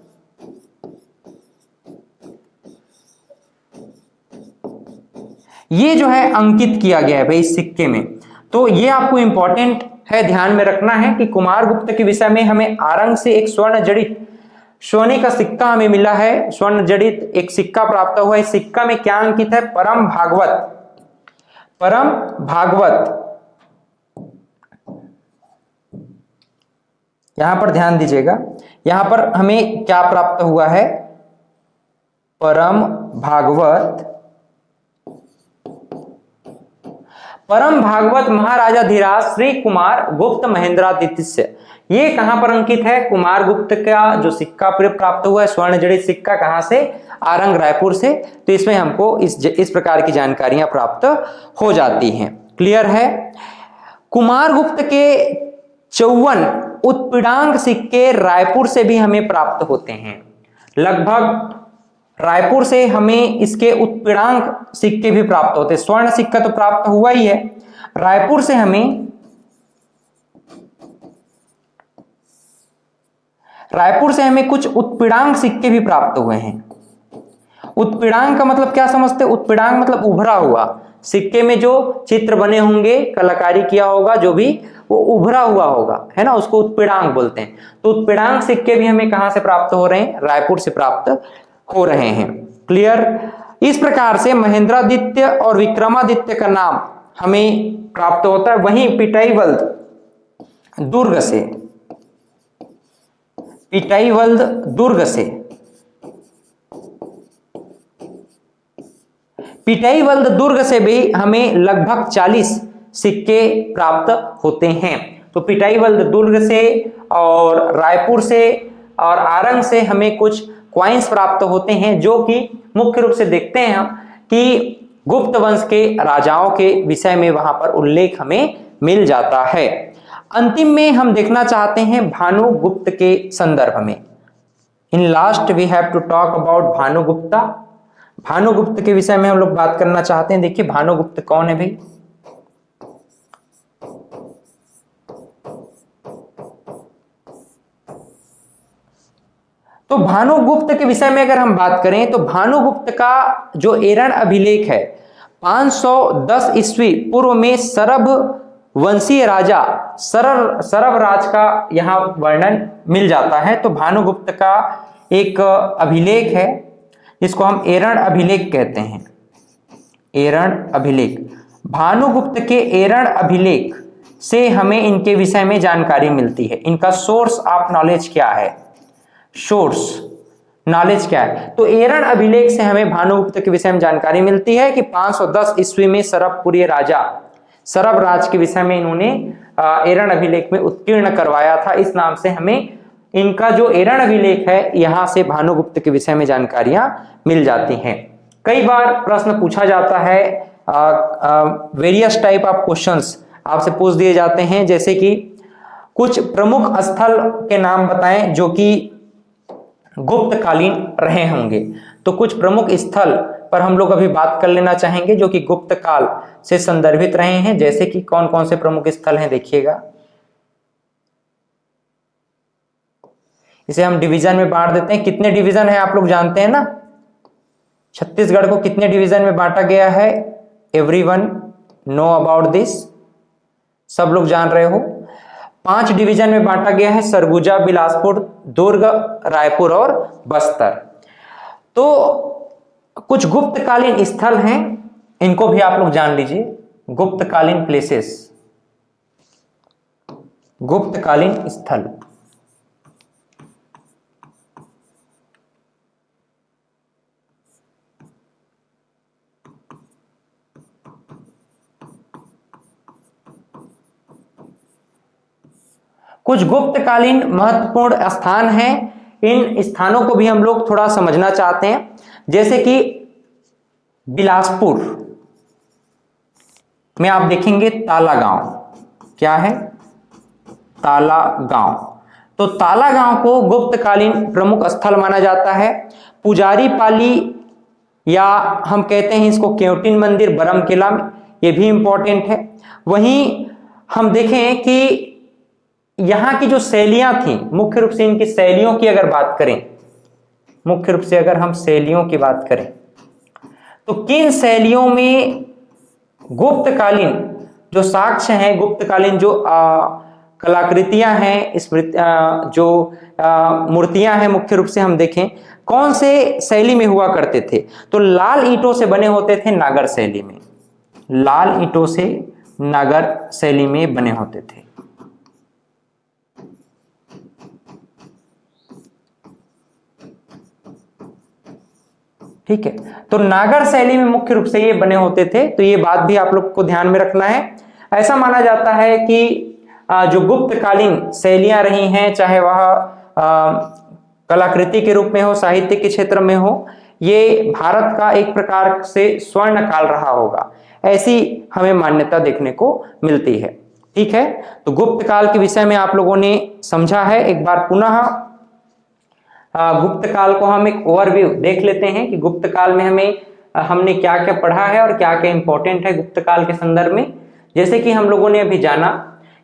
ये जो है अंकित किया गया है भाई इस सिक्के में। तो ये आपको इंपॉर्टेंट है, ध्यान में रखना है कि कुमारगुप्त के विषय में हमें आरंग से एक स्वर्ण जड़ित सोने का सिक्का हमें मिला है, स्वर्ण जड़ित एक सिक्का प्राप्त हुआ है। इस सिक्का में क्या अंकित है? परम भागवत, परम भागवत। यहां पर ध्यान दीजिएगा, यहां पर हमें क्या प्राप्त हुआ है? परम भागवत, परम भागवत महाराजाधिराज श्री कुमार गुप्त महेंद्रादित्य, ये कहां पर अंकित है? कुमार गुप्त का जो सिक्का प्राप्त हुआ है, स्वर्ण जड़ित सिक्का, कहां से? आरंग, रायपुर से। तो इसमें हमको इस प्रकार की जानकारियां प्राप्त हो जाती हैं। क्लियर है? कुमार गुप्त के 54 उत्पीड़ांक सिक्के रायपुर से भी हमें प्राप्त होते हैं। लगभग रायपुर से हमें इसके उत्पीड़ांक सिक्के भी प्राप्त होते हैं। स्वर्ण सिक्का तो प्राप्त हुआ ही है, रायपुर से हमें कुछ उत्पीड़ांक सिक्के भी प्राप्त हुए हैं। उत्पीड़ांक का मतलब क्या समझते हैं? उत्पीड़ांक मतलब उभरा हुआ, सिक्के में जो चित्र बने होंगे, कलाकारी किया होगा, जो भी वो उभरा हुआ होगा, है ना, उसको उत्पीड़ांक बोलते हैं। तो उत्पीड़ांक सिक्के भी हमें कहां से प्राप्त हो रहे हैं? रायपुर से प्राप्त हो रहे हैं। क्लियर? इस प्रकार से महेंद्रादित्य और विक्रमादित्य का नाम हमें प्राप्त होता है। वहीं पिटाईवल्द दुर्ग से भी हमें लगभग 40 सिक्के प्राप्त होते हैं। तो पिटाईवल्द दुर्ग से और रायपुर से और आरंग से हमें कुछ क्वाइंस प्राप्त होते हैं, जो कि मुख्य रूप से देखते हैं हम कि गुप्त वंश के राजाओं के विषय में वहां पर उल्लेख हमें मिल जाता है। अंतिम में हम देखना चाहते हैं भानुगुप्त के संदर्भ में। In last we have to talk about Bhanugupta. Bhanugupta के विषय में हम लोग बात करना चाहते हैं। देखिए भानुगुप्त कौन है भाई? तो भानुगुप्त के विषय में अगर हम बात करें तो भानुगुप्त का जो एरण अभिलेख है 510 ईस्वी पूर्व में सरभ वंशीय राजा सरभ राज का यहां वर्णन मिल जाता है। तो भानुगुप्त का एक अभिलेख है जिसको हम एरण अभिलेख कहते हैं। एरण अभिलेख, भानुगुप्त के एरण अभिलेख से हमें इनके विषय में जानकारी मिलती है। इनका सोर्स ऑफ नॉलेज क्या है? सोर्स नॉलेज क्या है? तो एरण अभिलेख से हमें भानुगुप्त के विषय में जानकारी मिलती है कि 510 ईस्वी में सरभपुरी राजा सरभ राज के विषय में इन्होंने एरण अभिलेख में उत्कीर्ण करवाया था। इस नाम से हमें इनका जो एरण अभिलेख है यहां से भानुगुप्त के विषय में जानकारियां मिल जाती हैं। कई बार प्रश्न पूछा जाता है, वेरियस टाइप ऑफ क्वेश्चंस आपसे पूछ दिए जाते हैं, जैसे कि कुछ प्रमुख स्थल के नाम बताएं जो कि गुप्तकालीन रहे होंगे। तो कुछ प्रमुख स्थल पर हम लोग अभी बात कर लेना चाहेंगे जो कि गुप्त काल से संदर्भित रहे हैं। जैसे कि कौन कौन से प्रमुख स्थल हैं, देखिएगा। इसे हम डिवीजन में बांट देते हैं। कितने डिवीजन है आप लोग जानते हैं ना? छत्तीसगढ़ को कितने डिवीजन में बांटा गया है? Everyone know about this? सब लोग जान रहे हो। 5 डिवीजन में बांटा गया है, सरगुजा, बिलासपुर, दुर्ग, रायपुर और बस्तर। तो कुछ गुप्तकालीन स्थल हैं, इनको भी आप लोग जान लीजिए। गुप्तकालीन प्लेसेस, गुप्तकालीन स्थल। कुछ गुप्तकालीन महत्वपूर्ण स्थान हैं, इन स्थानों को भी हम लोग थोड़ा समझना चाहते हैं। जैसे कि बिलासपुर में आप देखेंगे ताला गांव। क्या है? ताला गांव। तो ताला गांव को गुप्तकालीन प्रमुख स्थल माना जाता है। पुजारी पाली या हम कहते हैं इसको केवटिन मंदिर बरम किला में, ये भी इंपॉर्टेंट है। वहीं हम देखें कि यहां की जो शैलियां थी, मुख्य रूप से इनकी शैलियों की अगर बात करें, मुख्य रूप से अगर हम शैलियों की बात करें तो किन शैलियों में गुप्तकालीन जो साक्ष्य हैं, गुप्तकालीन जो कलाकृतियां हैं, जो मूर्तियां हैं, मुख्य रूप से हम देखें कौन से शैली में हुआ करते थे? तो लाल ईंटों से बने होते थे, नागर शैली में। लाल ईंटों से नागर शैली में बने होते थे। ठीक है, तो नागर शैली में मुख्य रूप से ये बने होते थे, तो ये बात भी आप लोग को ध्यान में रखना है। ऐसा माना जाता है कि जो गुप्तकालीन शैलियां रही हैं, चाहे वह कलाकृति के रूप में हो, साहित्य के क्षेत्र में हो, ये भारत का एक प्रकार से स्वर्ण काल रहा होगा, ऐसी हमें मान्यता देखने को मिलती है। ठीक है, तो गुप्त काल के विषय में आप लोगों ने समझा है। एक बार पुनः गुप्त काल को हम एक ओवरव्यू देख लेते हैं कि गुप्त काल में हमने क्या क्या पढ़ा है और क्या क्या इंपॉर्टेंट है गुप्त काल के संदर्भ में। जैसे कि हम लोगों ने अभी जाना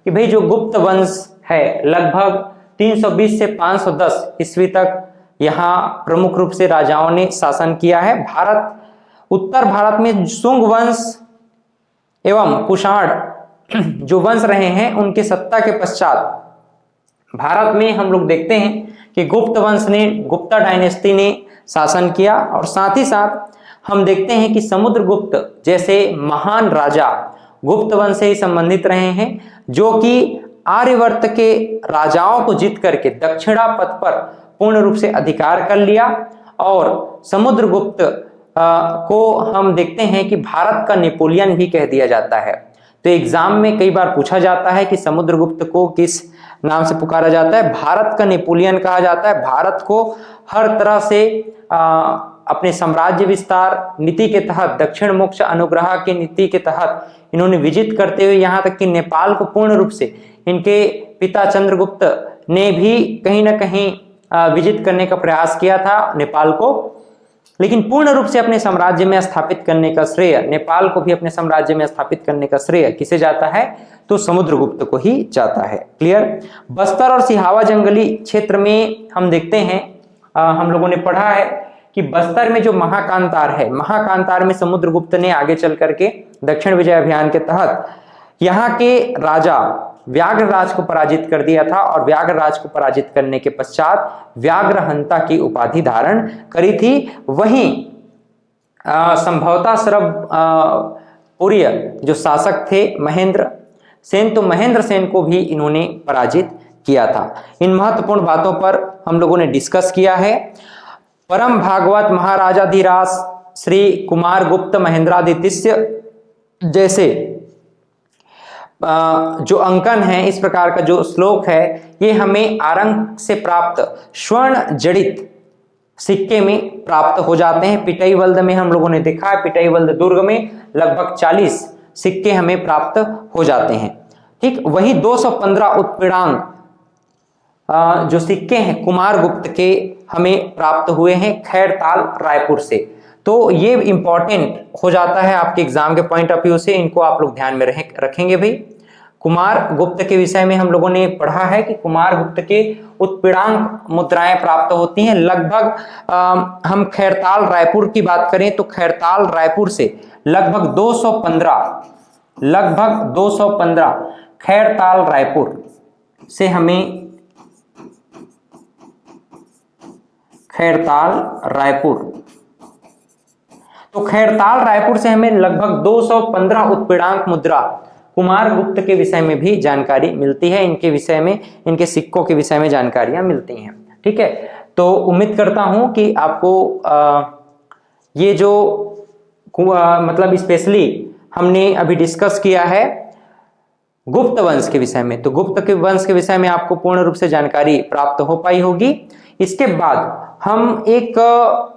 कि भाई जो गुप्त वंश है लगभग 320 से 510 ईस्वी तक यहाँ प्रमुख रूप से राजाओं ने शासन किया है। उत्तर भारत में शुंग वंश एवं कुषाण जो वंश रहे हैं, उनके सत्ता के पश्चात भारत में हम लोग देखते हैं कि गुप्त वंश ने, गुप्ता डायनेस्टी ने शासन किया। और साथ ही साथ हम देखते हैं कि समुद्रगुप्त जैसे महान राजा गुप्त वंश से ही संबंधित रहे हैं, जो कि आर्यवर्त के राजाओं को जीत करके दक्षिणा पथ पर पूर्ण रूप से अधिकार कर लिया। और समुद्रगुप्त को हम देखते हैं कि भारत का नेपोलियन भी कह दिया जाता है। तो एग्जाम में कई बार पूछा जाता है कि समुद्रगुप्त को किस नाम से पुकारा जाता है। भारत का नेपोलियन कहा जाता है। भारत को हर तरह से अपने साम्राज्य विस्तार नीति के तहत, दक्षिण मोक्ष अनुग्रह की नीति के तहत इन्होंने विजित करते हुए यहाँ तक कि नेपाल को पूर्ण रूप से, इनके पिता चंद्रगुप्त ने भी कहीं ना कहीं विजित करने का प्रयास किया था नेपाल को, लेकिन पूर्ण रूप से अपने साम्राज्य में स्थापित करने का श्रेय, नेपाल को भी अपने साम्राज्य में स्थापित करने का श्रेय किसे जाता है? तो समुद्रगुप्त को ही जाता है। क्लियर। बस्तर और सिहावा जंगली क्षेत्र में हम देखते हैं, हम लोगों ने पढ़ा है कि बस्तर में जो महाकांतार है, महाकांतार में समुद्रगुप्त ने आगे चल करके दक्षिण विजय अभियान के तहत यहाँ के राजा व्याघ्रराज को पराजित कर दिया था। और व्याघ्रराज को पराजित करने के पश्चात व्याघ्रहंता की उपाधि धारण करी थी। वहीं संभवतः सरबपुरीय जो शासक थे महेंद्र सेन, तो महेंद्र सेन को भी इन्होंने पराजित किया था। इन महत्वपूर्ण बातों पर हम लोगों ने डिस्कस किया है। परम भागवत महाराजाधिराज श्री कुमार गुप्त महेंद्रादित्य जैसे जो अंकन है, इस प्रकार का जो श्लोक है, ये हमें आरंग से प्राप्त स्वर्ण जड़ित सिक्के में प्राप्त हो जाते हैं। पिटाईवल्द में हम लोगों ने देखा है, पिटाईवल्द दुर्ग में लगभग 40 सिक्के हमें प्राप्त हो जाते हैं। ठीक, वही 215 उत्पीड़ांक जो सिक्के हैं कुमार गुप्त के हमें प्राप्त हुए हैं खैरताल रायपुर से। तो ये इंपॉर्टेंट हो जाता है आपके एग्जाम के पॉइंट ऑफ व्यू से, इनको आप लोग ध्यान में रखेंगे भाई। कुमार गुप्त के विषय में हम लोगों ने पढ़ा है कि कुमार गुप्त के उत्पीड़ांक मुद्राएं प्राप्त होती हैं। लगभग हम खैरताल रायपुर की बात करें तो खैरताल रायपुर से लगभग 215 खैरताल रायपुर से हमें खैरताल रायपुर, तो खैरताल रायपुर से हमें लगभग 215 उत्पीड़ांक मुद्रा कुमार गुप्त के विषय में भी जानकारी मिलती है। इनके विषय में, इनके सिक्कों के विषय में जानकारियां मिलती हैं। ठीक है, तो उम्मीद करता हूं कि आपको ये जो मतलब स्पेशली हमने अभी डिस्कस किया है गुप्त वंश के विषय में, तो गुप्त के वंश के विषय में आपको पूर्ण रूप से जानकारी प्राप्त हो पाई होगी। इसके बाद हम एक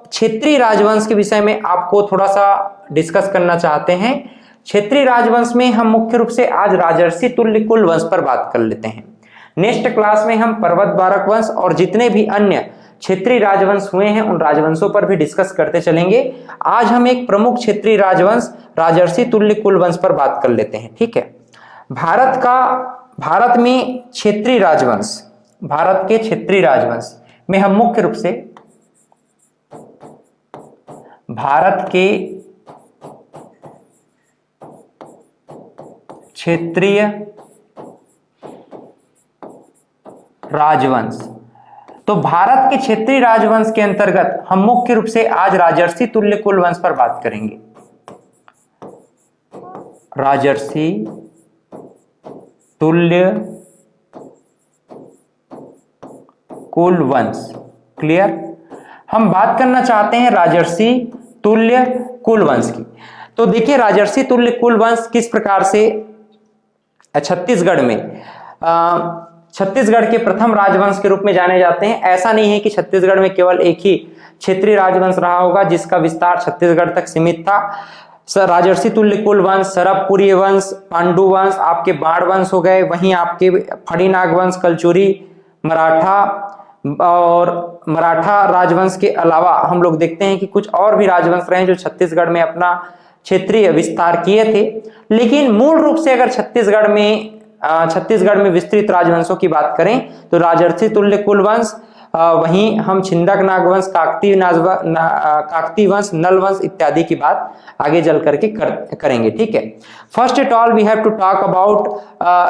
क्षेत्रीय राजवंश के विषय में आपको थोड़ा सा डिस्कस करना चाहते हैं। क्षेत्रीय राजवंश में हम मुख्य रूप से आज राजर्षि तुल्य कुल वंश पर बात कर लेते हैं। नेक्स्ट क्लास में हम पर्वत बारक वंश और जितने भी अन्य क्षेत्रीय राजवंश हुए हैं उन राजवंशों पर भी डिस्कस करते चलेंगे। आज हम एक प्रमुख क्षेत्रीय राजवंश राजर्षि तुल्य कुल वंश पर बात कर लेते हैं। ठीक है, भारत में क्षेत्रीय राजवंश, भारत के क्षेत्रीय राजवंश में हम मुख्य रूप से भारत के क्षेत्रीय राजवंश, तो भारत के क्षेत्रीय राजवंश के अंतर्गत हम मुख्य रूप से आज राजर्षि तुल्य कुल वंश पर बात करेंगे। राजर्षि तुल्य कुल वंश। क्लियर। हम बात करना चाहते हैं राजर्षि तुल्य कुलवंश की। तो देखिए राजर्षि तुल्य कुलवंश किस प्रकार से छत्तीसगढ़ में छत्तीसगढ़ के प्रथम राजवंश के रूप में जाने जाते हैं। ऐसा नहीं है कि छत्तीसगढ़ में केवल एक ही क्षेत्रीय राजवंश रहा होगा जिसका विस्तार छत्तीसगढ़ तक सीमित था। राजर्षि तुल्य कुलवंश, सरबपुरी वंश, पांडु वंश, आपके बाण वंश हो गए, वहीं आपके फणिनाग वंश, कलचुरी, मराठा और मराठा राजवंश के अलावा हम लोग देखते हैं कि कुछ और भी राजवंश रहे जो छत्तीसगढ़ में अपना क्षेत्रीय विस्तार किए थे। लेकिन मूल रूप से अगर छत्तीसगढ़ में विस्तृत राजवंशों की बात करें तो राजर्षि तुल्य कुलवंश, वहीं हम छिंदक नागवंश, काकती वंश, नल वंश इत्यादि की बात आगे चल करके करेंगे। ठीक है, first at all we have to talk about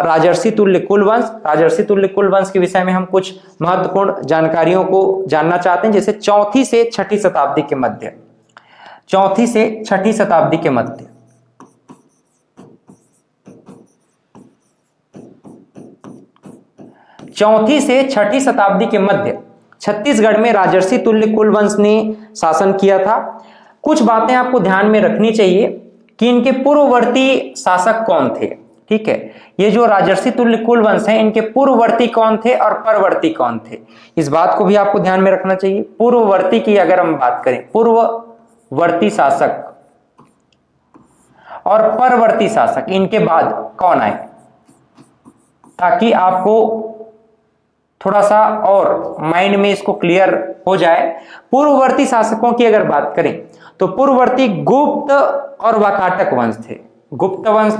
राजर्षि तुल्य कुलवंश। राजर्षि तुल्य कुलवंश के विषय में हम कुछ महत्वपूर्ण जानकारियों को जानना चाहते हैं, जैसे 4वीं से 6वीं शताब्दी के मध्य, 4वीं से 6वीं शताब्दी के मध्य 4वीं से 6वीं शताब्दी के मध्य छत्तीसगढ़ में राजर्षि तुल्य कुलवंश ने शासन किया था। कुछ बातें आपको ध्यान में रखनी चाहिए कि इनके पूर्ववर्ती शासक कौन थे। ठीक है, ये जो राजर्षि तुल्य कुलवंश है इनके पूर्ववर्ती कौन थे और परवर्ती कौन थे, इस बात को भी आपको ध्यान में रखना चाहिए। पूर्ववर्ती की अगर हम बात करें, पूर्ववर्ती शासक और परवर्ती शासक इनके बाद कौन आए, ताकि आपको थोड़ा सा और माइंड में इसको क्लियर हो जाए। पूर्ववर्ती शासकों की अगर बात करें तो पूर्ववर्ती गुप्त और वाकाटक वंश थे। गुप्त वंश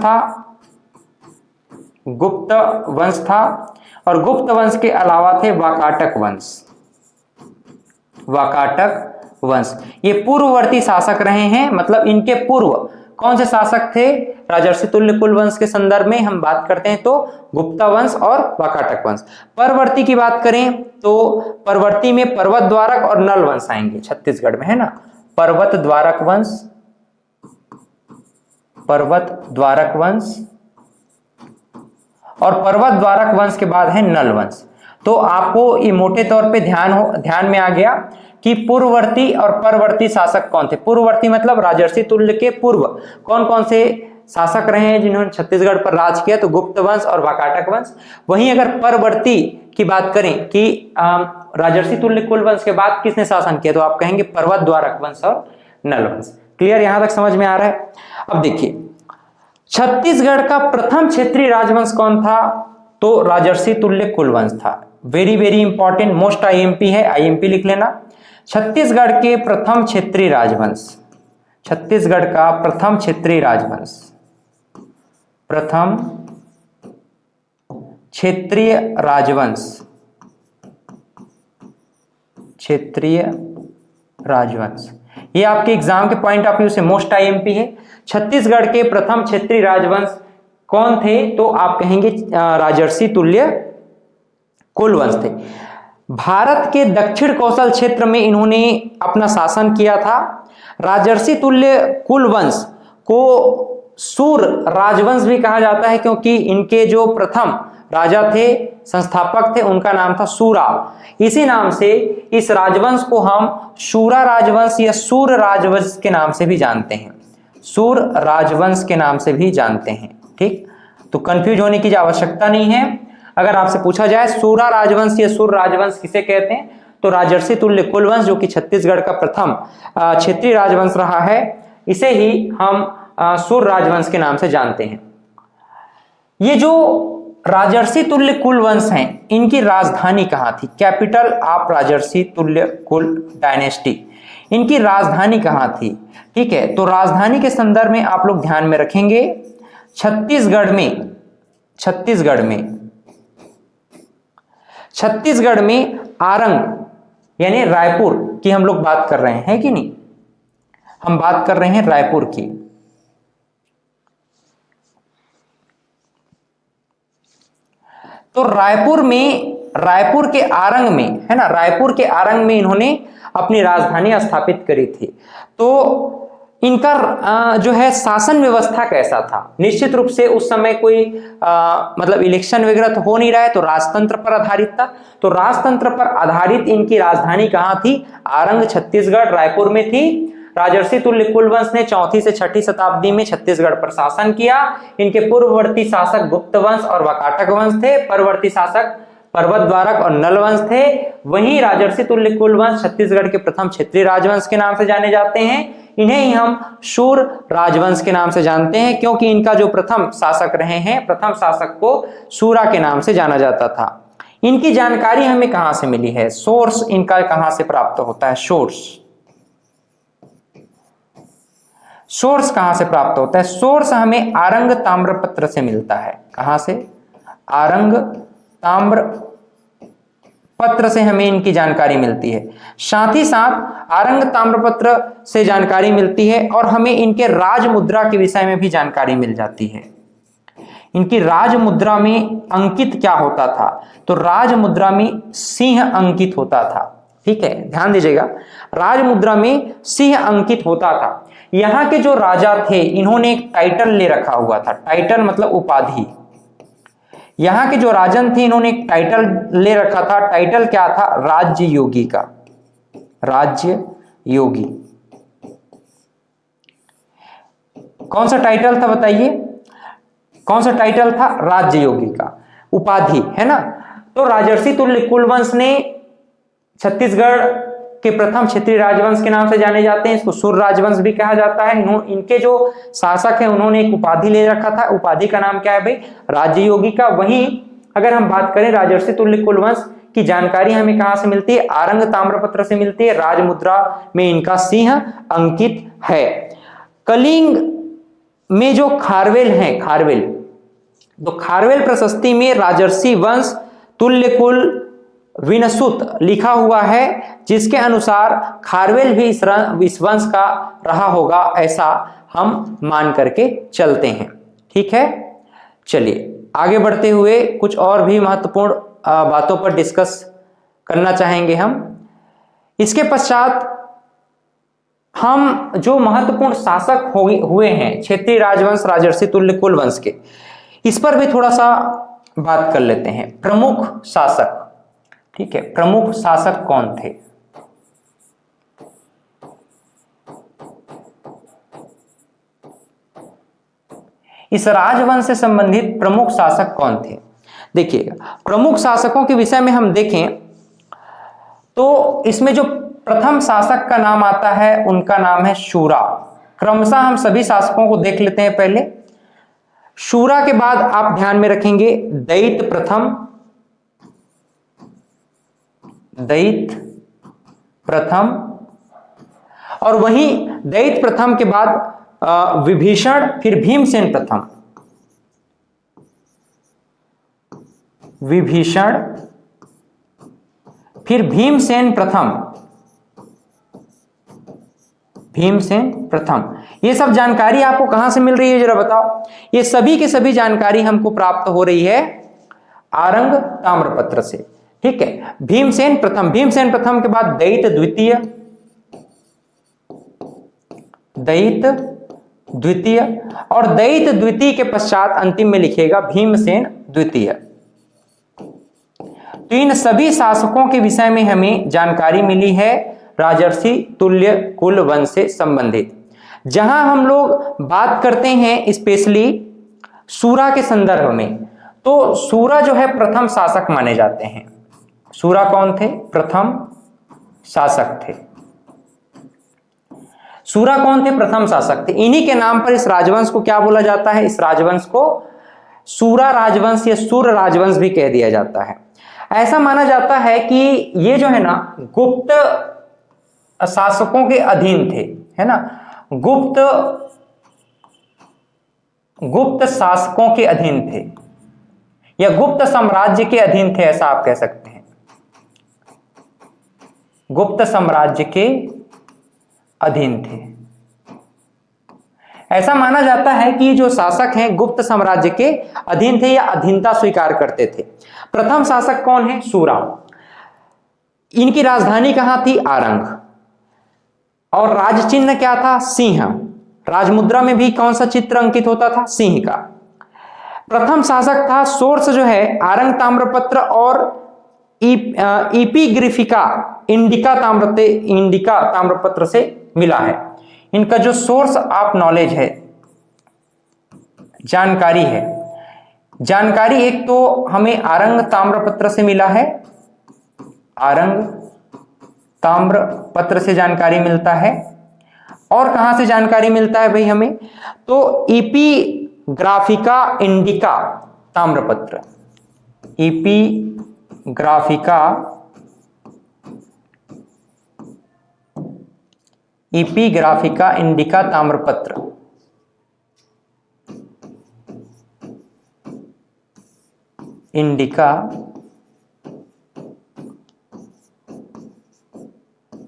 था और गुप्त वंश के अलावा थे वाकाटक वंश। ये पूर्ववर्ती शासक रहे हैं, मतलब इनके पूर्व कौन से शासक थे राजर्षि तुल्य कुलवंश के संदर्भ में हम बात करते हैं तो गुप्ता वंश और वाकाटक वंश। परवर्ती की बात करें तो परवर्ती में पर्वत द्वारक और नल वंश आएंगे छत्तीसगढ़ में, है ना। पर्वत द्वारक वंश और पर्वत द्वारक वंश के बाद है नल वंश। तो आपको ये मोटे तौर पे ध्यान में आ गया कि पूर्ववर्ती और परवर्ती शासक कौन थे। पूर्ववर्ती मतलब राजर्षि तुल्य के पूर्व कौन कौन से शासक रहे हैं जिन्होंने छत्तीसगढ़ पर राज किया, तो गुप्त वंश और वाकाटक वंश। वहीं अगर परवर्ती की बात करें कि राजर्षि तुल्य कुलवंश के बाद किसने शासन किया, तो आप कहेंगे पर्वत द्वारक वंश और नल वंश। क्लियर, यहां तक समझ में आ रहा है। अब देखिए छत्तीसगढ़ का प्रथम क्षेत्रीय राजवंश कौन था, तो राजर्षि तुल्य कुलवंश था। Very very important, most IMP है, आईएमपी लिख लेना। छत्तीसगढ़ के प्रथम क्षेत्रीय राजवंश, छत्तीसगढ़ का प्रथम क्षेत्रीय राजवंश, प्रथम क्षेत्रीय राजवंश, ये आपके एग्जाम के पॉइंट ऑफ व्यू से मोस्ट आईएमपी है। छत्तीसगढ़ के प्रथम क्षेत्रीय राजवंश कौन थे, तो आप कहेंगे राजर्षि तुल्य कुलवंश थे। भारत के दक्षिण कौशल क्षेत्र में इन्होंने अपना शासन किया था। राजर्षि तुल्य कुलवंश को सूर राजवंश भी कहा जाता है, क्योंकि इनके जो प्रथम राजा थे, संस्थापक थे, उनका नाम था सूरा। इसी नाम से इस राजवंश को हम सूरा राजवंश या सूर राजवंश के नाम से भी जानते हैं, सूर राजवंश के नाम से भी जानते हैं। ठीक, तो कंफ्यूज होने की आवश्यकता नहीं है। अगर आपसे पूछा जाए सूरा राजवंश या सूर राजवंश किसे कहते हैं, तो राजर्षि तुल्य कुलवंश जो कि छत्तीसगढ़ का प्रथम क्षेत्रीय राजवंश रहा है, इसे ही हम सूर राजवंश के नाम से जानते हैं। ये जो राजर्षि तुल्य कुलवंश हैं, इनकी राजधानी कहाँ थी, कैपिटल ऑफ राजर्षि तुल्य कुल डायनेस्टी, इनकी राजधानी कहाँ थी। ठीक है, तो राजधानी के संदर्भ में आप लोग ध्यान में रखेंगे छत्तीसगढ़ में आरंग यानी रायपुर की हम लोग बात कर रहे हैं कि नहीं, हम बात कर रहे हैं रायपुर की। तो रायपुर के आरंग में, है ना, रायपुर के आरंग में इन्होंने अपनी राजधानी स्थापित करी थी। तो इनका जो है शासन व्यवस्था कैसा था, निश्चित रूप से उस समय कोई मतलब इलेक्शन वगैरह तो हो नहीं रहा है, तो राजतंत्र पर आधारित था। तो राजतंत्र पर आधारित इनकी राजधानी कहाँ थी, आरंग छत्तीसगढ़ रायपुर में थी। राजर्षि तुल्य कुलवंश ने 4वीं से 6वीं शताब्दी में छत्तीसगढ़ पर शासन किया। इनके पूर्ववर्ती शासक गुप्त वंश और वाकाटक वंश थे। परवर्ती शासक पर्वतद्वारक और नल वंश थे। वहीं राजर्षि तुल्य कुलवंश छत्तीसगढ़ के प्रथम क्षेत्रीय राजवंश के नाम से जाने जाते हैं। इन्हें ही हम शूर राजवंश के नाम से जानते हैं, क्योंकि इनका जो प्रथम शासक रहे हैं, प्रथम शासक को शूरा के नाम से जाना जाता था। इनकी जानकारी हमें कहां से मिली है, सोर्स इनका कहां से प्राप्त होता है, सोर्स कहां से प्राप्त होता है? सोर्स हमें आरंग ताम्रपत्र से मिलता है। कहां से? आरंग ताम्र पत्र से हमें इनकी जानकारी मिलती है। साथ ही साथ आरंग ताम्रपत्र से जानकारी मिलती है और हमें इनके राज मुद्रा के विषय में भी जानकारी मिल जाती है। इनकी राज मुद्रा में अंकित क्या होता था? तो राज मुद्रा में सिंह अंकित होता था। ठीक है, ध्यान दीजिएगा, राज मुद्रा में सिंह अंकित होता था। यहाँ के जो राजा थे इन्होंने एक टाइटल ले रखा हुआ था। टाइटल मतलब उपाधि। यहाँ के जो राजन थे इन्होंने एक टाइटल ले रखा था। टाइटल क्या था? राज्य योगी का। राज्य योगी कौन सा टाइटल था बताइए? कौन सा टाइटल था? राज्य योगी का, उपाधि है ना। तो राजर्षि तुल्य कुलवंश ने छत्तीसगढ़ के प्रथम क्षेत्रीय राजवंश के नाम से जाने जाते हैं। इसको सुर राजवंश भी कहा जाता है। इनके जो शासक है उन्होंने एक उपाधि ले रखा था। उपाधि का नाम क्या है भाई? राज्य योगी का। वहीं अगर हम बात करें राजर्षि तुल्य कुलवंश की जानकारी हमें कहां से मिलती है? आरंग ताम्रपत्र से मिलती है। राजमुद्रा में इनका सिंह अंकित है। कलिंग में जो खारवेल है, खारवेल, तो खारवेल प्रशस्ति में राजर्षि वंश तुल्य कुल विनसुत लिखा हुआ है, जिसके अनुसार खारवेल भी इस वंश का रहा होगा, ऐसा हम मान करके चलते हैं। ठीक है, चलिए आगे बढ़ते हुए कुछ और भी महत्वपूर्ण बातों पर डिस्कस करना चाहेंगे हम। इसके पश्चात हम जो महत्वपूर्ण शासक हुए हैं क्षेत्रीय राजवंश राजर्षि तुल्य कुलवंश के, इस पर भी थोड़ा सा बात कर लेते हैं। प्रमुख शासक, ठीक है, प्रमुख शासक कौन थे? इस राजवंश से संबंधित प्रमुख शासक कौन थे? देखिएगा, प्रमुख शासकों के विषय में हम देखें तो इसमें जो प्रथम शासक का नाम आता है उनका नाम है शूरा। क्रमशः हम सभी शासकों को देख लेते हैं। पहले शूरा के बाद आप ध्यान में रखेंगे दैत्य प्रथम, दैत्य प्रथम, और वहीं दैत्य प्रथम के बाद विभीषण, फिर भीमसेन प्रथम, विभीषण, फिर भीमसेन प्रथम, भीमसेन प्रथम। ये सब जानकारी आपको कहां से मिल रही है जरा बताओ? ये सभी के सभी जानकारी हमको प्राप्त हो रही है आरंग ताम्रपत्र से। ठीक है, भीमसेन प्रथम, भीमसेन प्रथम के बाद दैत्य द्वितीय, दैत्य द्वितीय, और दैत्य द्वितीय के पश्चात अंतिम में लिखेगा भीमसेन द्वितीय। तो इन सभी शासकों के विषय में हमें जानकारी मिली है राजर्षि तुल्य कुल वंश से संबंधित। जहां हम लोग बात करते हैं स्पेशली सूरा के संदर्भ में, तो सूरा जो है प्रथम शासक माने जाते हैं। सूरा कौन थे? प्रथम शासक थे। सूरा कौन थे? प्रथम शासक थे। इन्हीं के नाम पर इस राजवंश को क्या बोला जाता है? इस राजवंश को सूरा राजवंश या सूर राजवंश भी कह दिया जाता है। ऐसा माना जाता है कि ये जो है ना गुप्त शासकों के अधीन थे, है ना, गुप्त शासकों के अधीन थे या गुप्त साम्राज्य के अधीन थे, ऐसा आप कह सकते हैं। गुप्त साम्राज्य के अधीन थे। ऐसा माना जाता है कि जो शासक हैं गुप्त साम्राज्य के अधीन थे या अधीनता स्वीकार करते थे। प्रथम शासक कौन है? सूरा। इनकी राजधानी कहां थी? आरंग। और राज चिन्ह क्या था? सिंह। राजमुद्रा में भी कौन सा चित्र अंकित होता था? सिंह का। प्रथम शासक था। सोर्स जो है आरंग ताम्रपत्र और इपिग्रिफिका इंडिका ताम्रपत्र से मिला है। इनका जो सोर्स ऑफ नॉलेज है, जानकारी है, जानकारी एक तो हमें आरंग ताम्रपत्र से मिला है, आरंग ताम्रपत्र से जानकारी मिलता है। और कहां से जानकारी मिलता है भाई हमें, तो एपिग्राफिका इंडिका ताम्रपत्र, एपिग्राफिका इंडिका ताम्रपत्र, इंडिका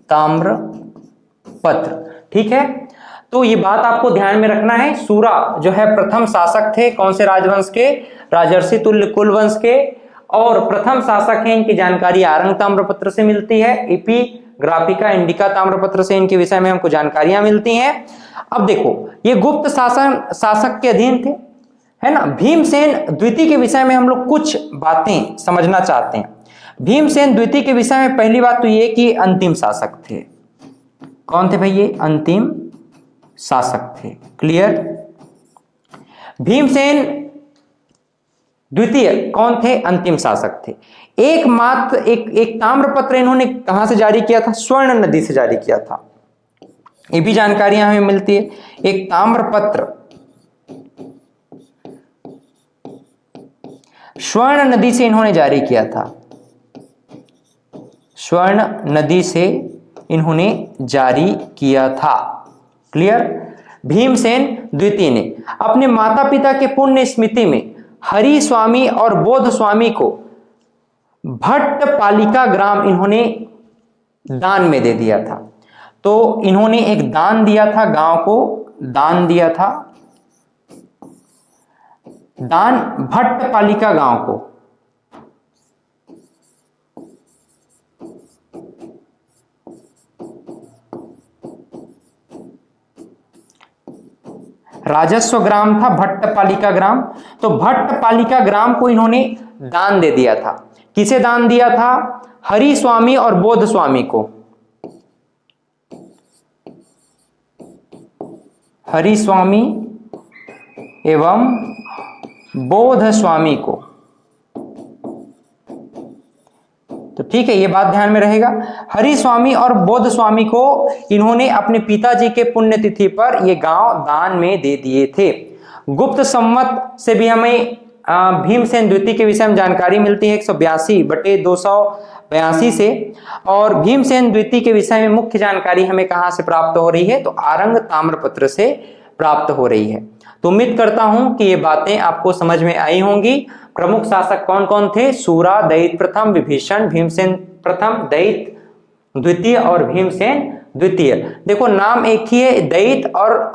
ताम्रपत्र। ठीक है, तो ये बात आपको ध्यान में रखना है। सूरा जो है प्रथम शासक थे, कौन से राजवंश के, राजर्षि तुल्य कुलवंश के, और प्रथम शासक है, इनकी जानकारी आरंग ताम्रपत्र से मिलती है, एपिग्राफिका इंडिका ताम्रपत्र से इनके विषय में हमको जानकारियां मिलती हैं। अब देखो, ये गुप्त शासक के अधीन थे, है ना। भीमसेन द्वितीय के विषय में हम लोग कुछ बातें समझना चाहते हैं। भीमसेन द्वितीय के विषय में पहली बात तो ये कि अंतिम शासक थे। कौन थे भाई ये, अंतिम शासक थे। क्लियर। भीमसेन द्वितीय कौन थे, अंतिम शासक थे। एकमात्र एक ताम्रपत्र इन्होंने कहां से जारी किया था, स्वर्ण नदी से जारी किया था। ये भी जानकारियां हमें मिलती है। एक ताम्रपत्र स्वर्ण नदी से इन्होंने जारी किया था, स्वर्ण नदी से इन्होंने जारी किया था। क्लियर। भीमसेन द्वितीय ने अपने माता पिता के पुण्य स्मृति में हरि स्वामी और बोध स्वामी को भट्टपालिका ग्राम इन्होंने दान में दे दिया था। तो इन्होंने एक दान दिया था, गांव को दान दिया था, दान भट्टपालिका गांव को। राजस्व ग्राम था भट्टपालिका ग्राम, तो भट्टपालिका ग्राम को इन्होंने दान दे दिया था। किसे दान दिया था, हरि स्वामी और बोध स्वामी को, हरि स्वामी एवं बोध स्वामी को। तो ठीक है, ये बात ध्यान में रहेगा। हरि स्वामी और बोध स्वामी को इन्होंने अपने पिताजी के पुण्यतिथि पर ये गांव दान में दे दिए थे। गुप्त संवत से भी हमें भीमसेन द्वितीय के विषय में जानकारी मिलती है 182/282 से। और भीमसेन द्वितीय के विषय में मुख्य जानकारी हमें कहां से प्राप्त हो रही है, तो आरंग ताम्रपत्र से प्राप्त हो रही है। तो उम्मीद करता हूं कि ये बातें आपको समझ में आई होंगी। प्रमुख शासक कौन कौन थे, सूरा, दैत्य प्रथम, विभीषण, भीमसेन प्रथम, दैत्य द्वितीय और भीमसेन द्वितीय। देखो नाम एक ही है, दैत्य और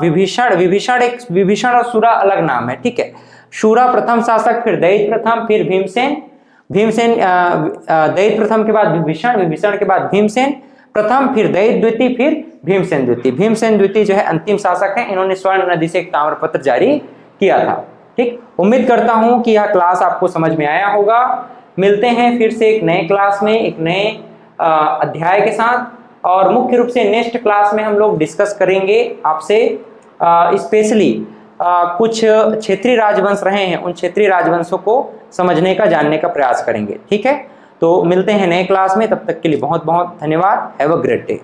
विभीषण। विभीषण और सूरा अलग नाम है, ठीक है। सूरा प्रथम शासक, फिर दैत्य प्रथम, फिर भीमसेन, दैत्य प्रथम के बाद विभीषण के बाद भीमसेन प्रथम, फिर दैत्य द्वितीय, फिर भीमसेन द्वितीय। भीमसेन द्वितीय जो है अंतिम शासक है, इन्होंने स्वर्ण नदी से एक ताम्रपत्र जारी किया था। ठीक, उम्मीद करता हूं कि यह क्लास आपको समझ में आया होगा। मिलते हैं फिर से एक नए क्लास में, एक नए अध्याय के साथ। और मुख्य रूप से नेक्स्ट क्लास में हम लोग डिस्कस करेंगे आपसे स्पेशली कुछ क्षेत्रीय राजवंश रहे हैं, उन क्षेत्रीय राजवंशों को समझने का, जानने का प्रयास करेंगे। ठीक है, तो मिलते हैं नए क्लास में, तब तक के लिए बहुत बहुत धन्यवाद। Have a great day.